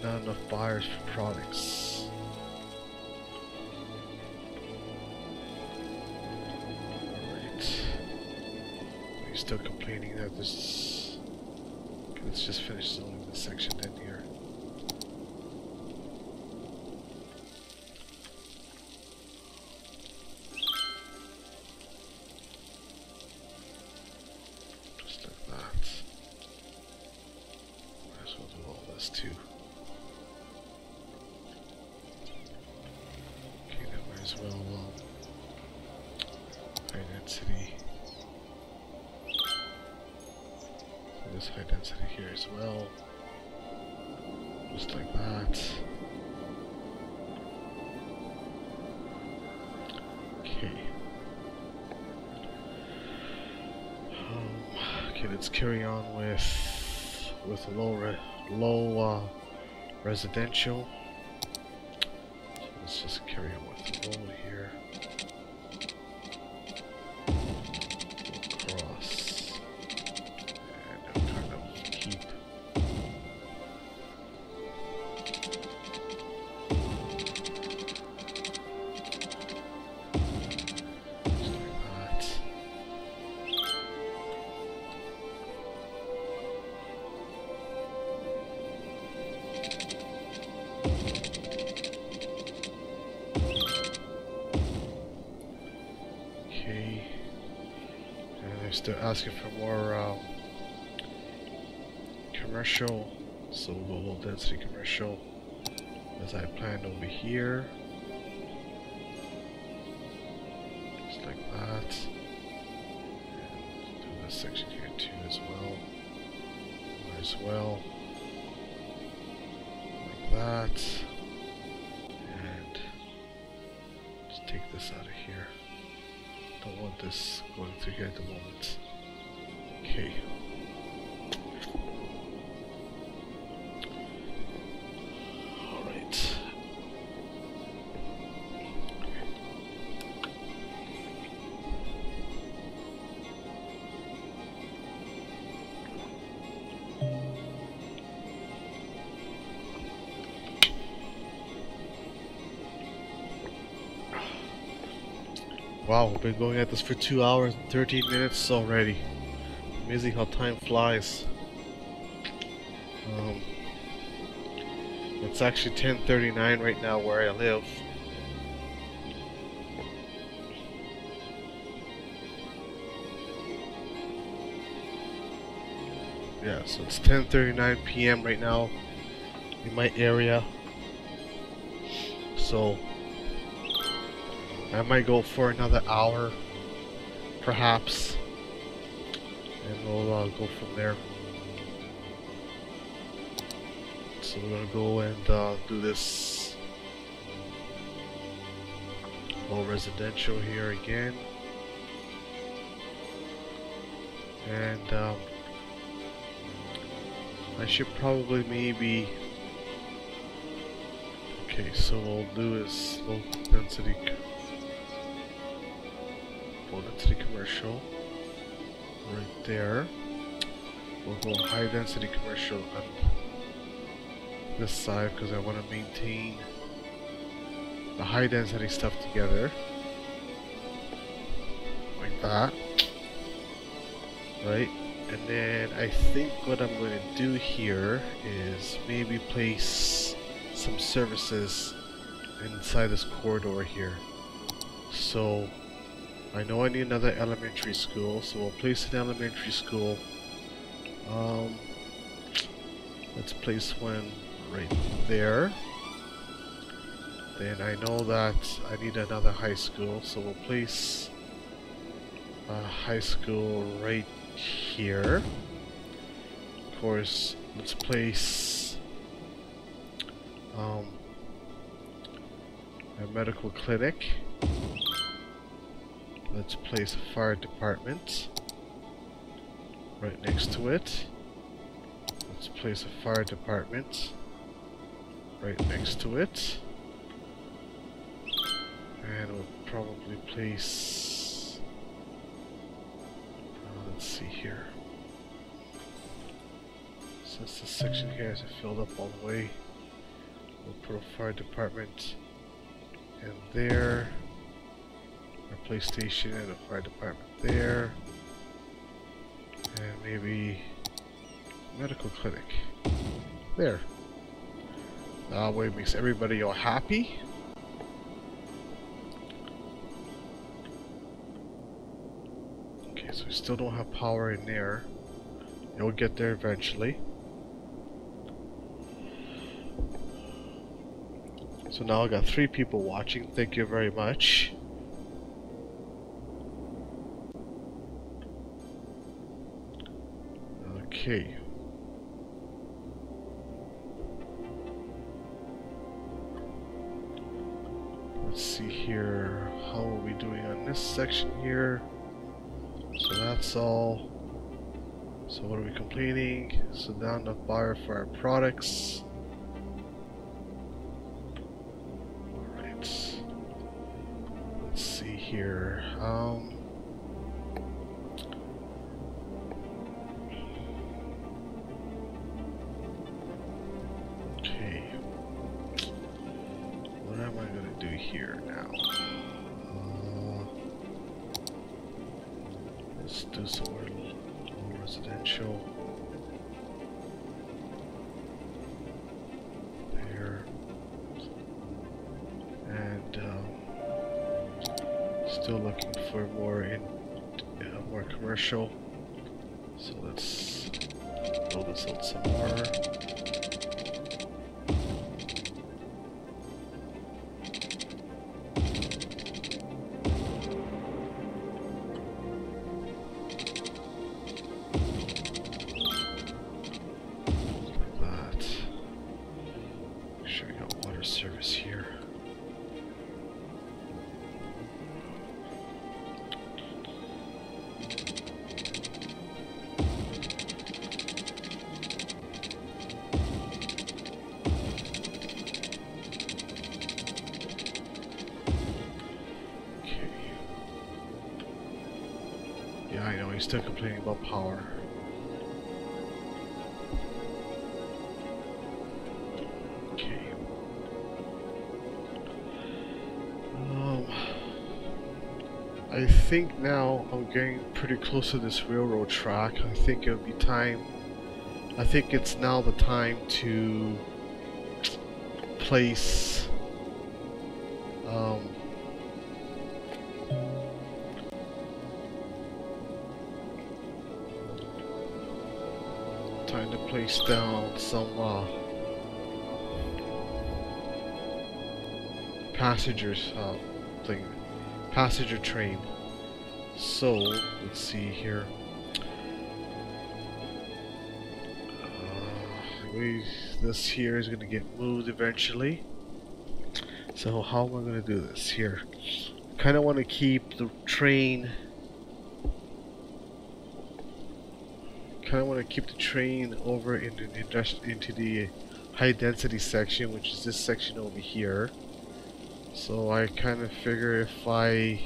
Not enough buyers for products. Alright. You're still complaining that this... Okay, let's just finish zoning this section then here. Just like that. Might as well do all this too. As well, high density. So this high density here as well, just like that. Okay. Okay, let's carry on with low residential. Let's just carry on with the roll here. Cross. And I'll kind of keep. Just like that. Okay, and they're still asking for more commercial, so we'll go low density commercial as I planned over here, just like that. And do this section here too as well, might as well, like that, and just take this out of here. Don't want this going through here at the moment. Okay. Wow, we've been going at this for 2 hours and 13 minutes already. Amazing how time flies. It's actually 10:39 right now where I live. Yeah, so it's 10:39 p.m. right now in my area. So I might go for another hour, perhaps, and we'll go from there. So we're gonna go and do this low residential here again, and I should probably maybe. Okay, so what we'll do is low density commercial right there. We'll go high density commercial on this side because I want to maintain the high density stuff together like that, right? And then I think what I'm going to do here is maybe place some services inside this corridor here. So I know I need another elementary school, so we'll place an elementary school. Let's place one right there. Then I know that I need another high school, so we'll place a high school right here. Of course, let's place a medical clinic. Let's place a fire department right next to it. Let's place a fire department right next to it. And we'll probably place... let's see here. Since this section here isn't filled up all the way, we'll put a fire department in there. A police station and a fire department there, and maybe medical clinic there. That way it makes everybody all happy. Okay, so we still don't have power in there. You'll get there eventually. So now I got 3 people watching. Thank you very much. Okay. Let's see here. How are we doing on this section here? So that's all. So what are we completing? So down the buyer for our products. Alright. Let's see here. Here now. Let's do some more residential. There. And still looking for more more commercial. So let's build this out some more. Service here. Okay. Yeah, I know he's still complaining about power. I think now I'm getting pretty close to this railroad track. I think it'll be time. I think it's now the time to place down some passengers passenger train. So let's see here. This here is going to get moved eventually. So how am I going to do this here? Kind of want to keep the train. Over into the high density section, which is this section over here. So I kind of figure if I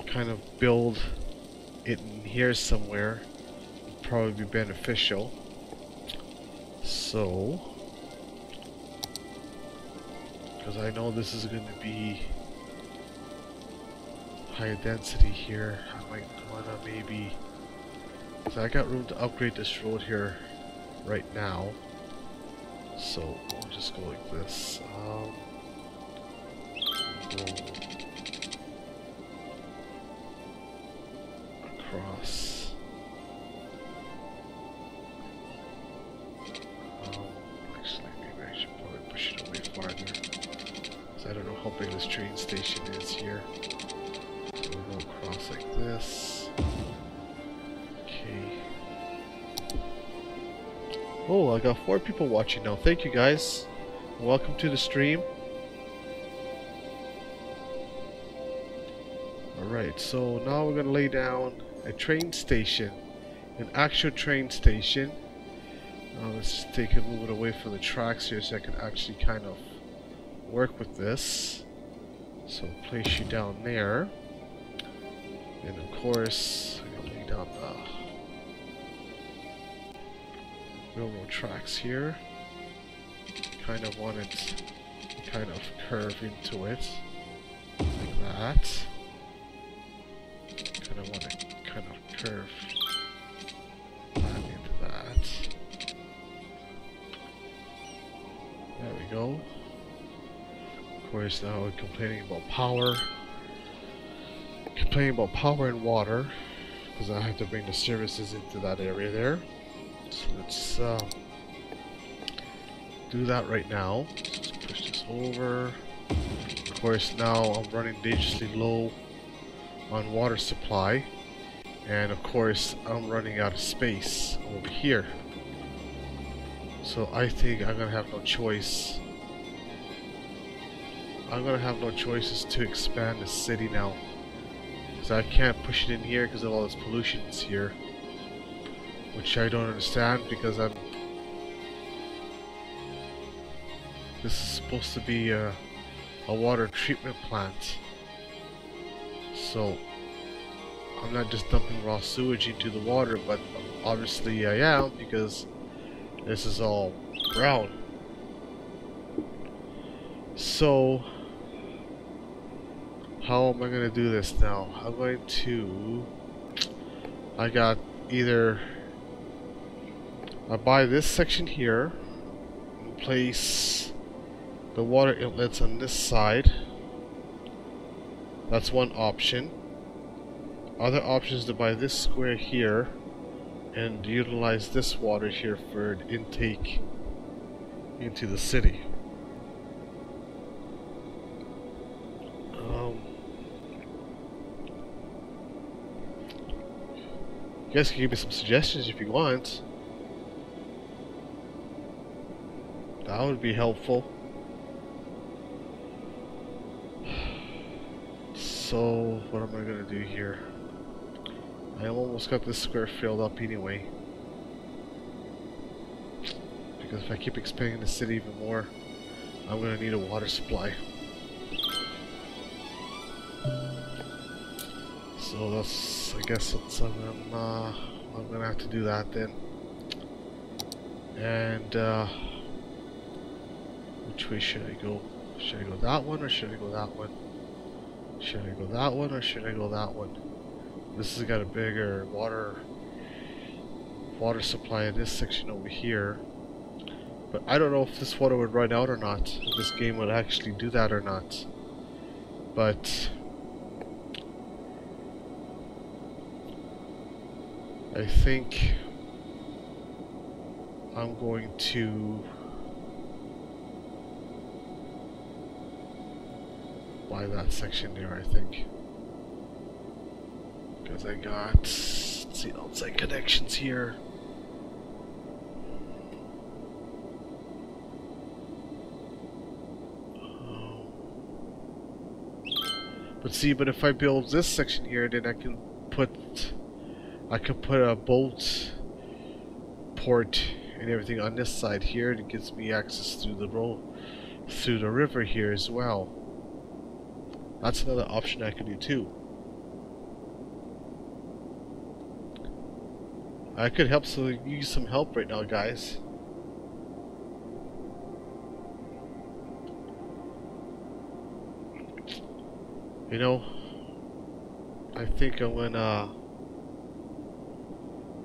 kind of build it in here somewhere, it'd probably be beneficial. So, because I know this is going to be high density here, I might want to maybe. So I got room to upgrade this road here right now. So we'll just go like this. Go across. Actually, maybe I should probably push it away farther, because I don't know how big this train station is here. So we'll go across like this. Okay. Oh, I got 4 people watching now. Thank you guys. Welcome to the stream. Alright, so now we're going to lay down a train station. An actual train station. Let's just take it a little bit away from the tracks here so I can actually kind of work with this. So place you down there. And of course, I'm going to lay down the railroad tracks here. Kind of want it to kind of curve into it. Like that. Kind of want to kind of curve that into that. There we go. Of course, now we're complaining about power. Complaining about power and water, because I have to bring the services into that area there. So let's do that right now. Let's just push this over. Of course, now I'm running dangerously low on water supply, and of course I'm running out of space over here. So I think I'm gonna have no choice. I'm gonna have no choices to expand the city now, because I can't push it in here because of all this pollution that's here, which I don't understand, because this is supposed to be a water treatment plant. So I'm not just dumping raw sewage into the water, but obviously I am, because this is all brown. So how am I going to do this now? I'm going to... I got either... I buy this section here and place the water inlets on this side. That's one option. Other option is to buy this square here and utilize this water here for intake into the city. You guys can give me some suggestions if you want. That would be helpful. So, what am I gonna do here? I almost got this square filled up anyway. Because if I keep expanding the city even more, I'm gonna need a water supply. So that's, I guess that's, I'm gonna have to do that then. And which way should I go? Should I go that one or should I go that one? Should I go that one or should I go that one? This has got a bigger water supply in this section over here. But I don't know if this water would run out or not. If this game would actually do that or not. But I think I'm going to buy that section there, I think. Because I got, let's see, outside connections here. But see, but if I build this section here, then I can put a boat port and everything on this side here, and it gives me access through the river here as well. That's another option I can do too. I could use some help right now, guys. You know, I think I'm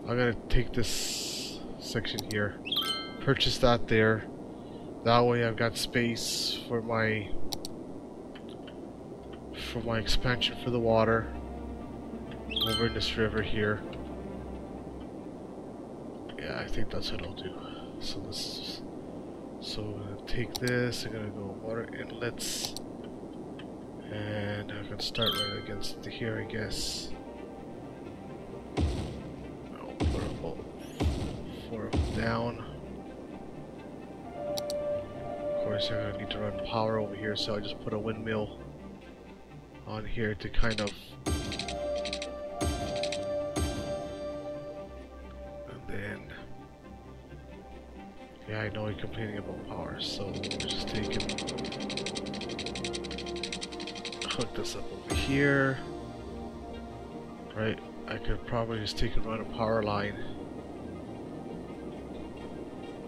gonna take this section here, purchase that there. That way I've got space for my expansion for the water over in this river here. Yeah, I think that's what I'll do. So I'm gonna take this, I'm gonna go water inlets, and I can start right against here, I guess. I'll put about 4 of them down. Of course, I'm gonna need to run power over here, so I just put a windmill on here to kind of, and then, yeah, I know you're complaining about power, so we're just hook this up over here. Right, I could probably just take and run a power line,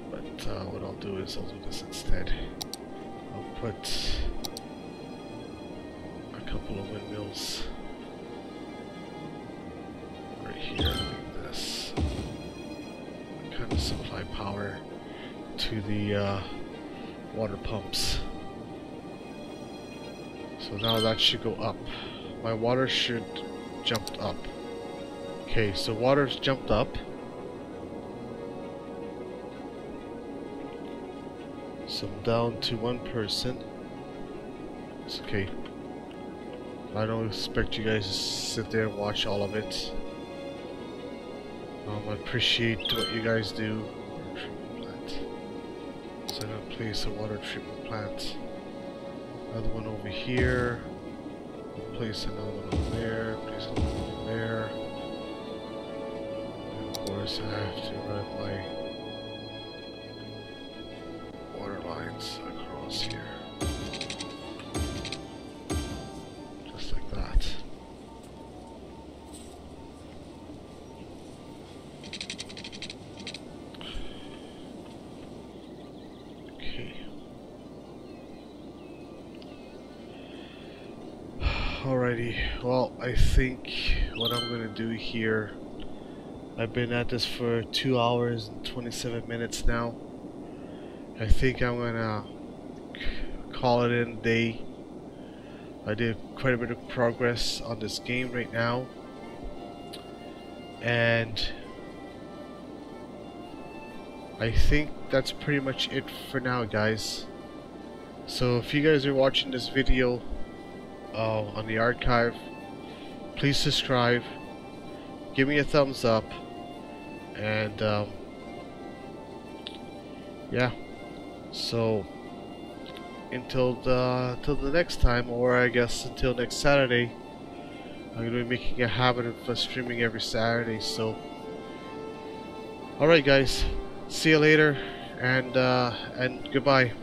but what I'll do is I'll do this instead. I'll put a couple of windmills right here like this, kind of supply power to the water pumps. So now that should go up. My water should jump up. Okay, so water's jumped up. So I'm down to 1 person. It's okay. I don't expect you guys to sit there and watch all of it. I appreciate what you guys do. So I'm gonna place a water treatment plant. Another one over here. Place another one over there. Place another one over there. And of course, I have to run my water lines across here. Just like that. Alrighty, well, I think what I'm gonna do here, I've been at this for 2 hours and 27 minutes now. I think I'm gonna call it in a day. I did quite a bit of progress on this game right now, and I think that's pretty much it for now, guys. So if you guys are watching this video on the archive, please subscribe, give me a thumbs up, and yeah, so until the next time, or I guess until next Saturday, I'm gonna be making a habit of streaming every Saturday. So alright guys, see you later, and goodbye.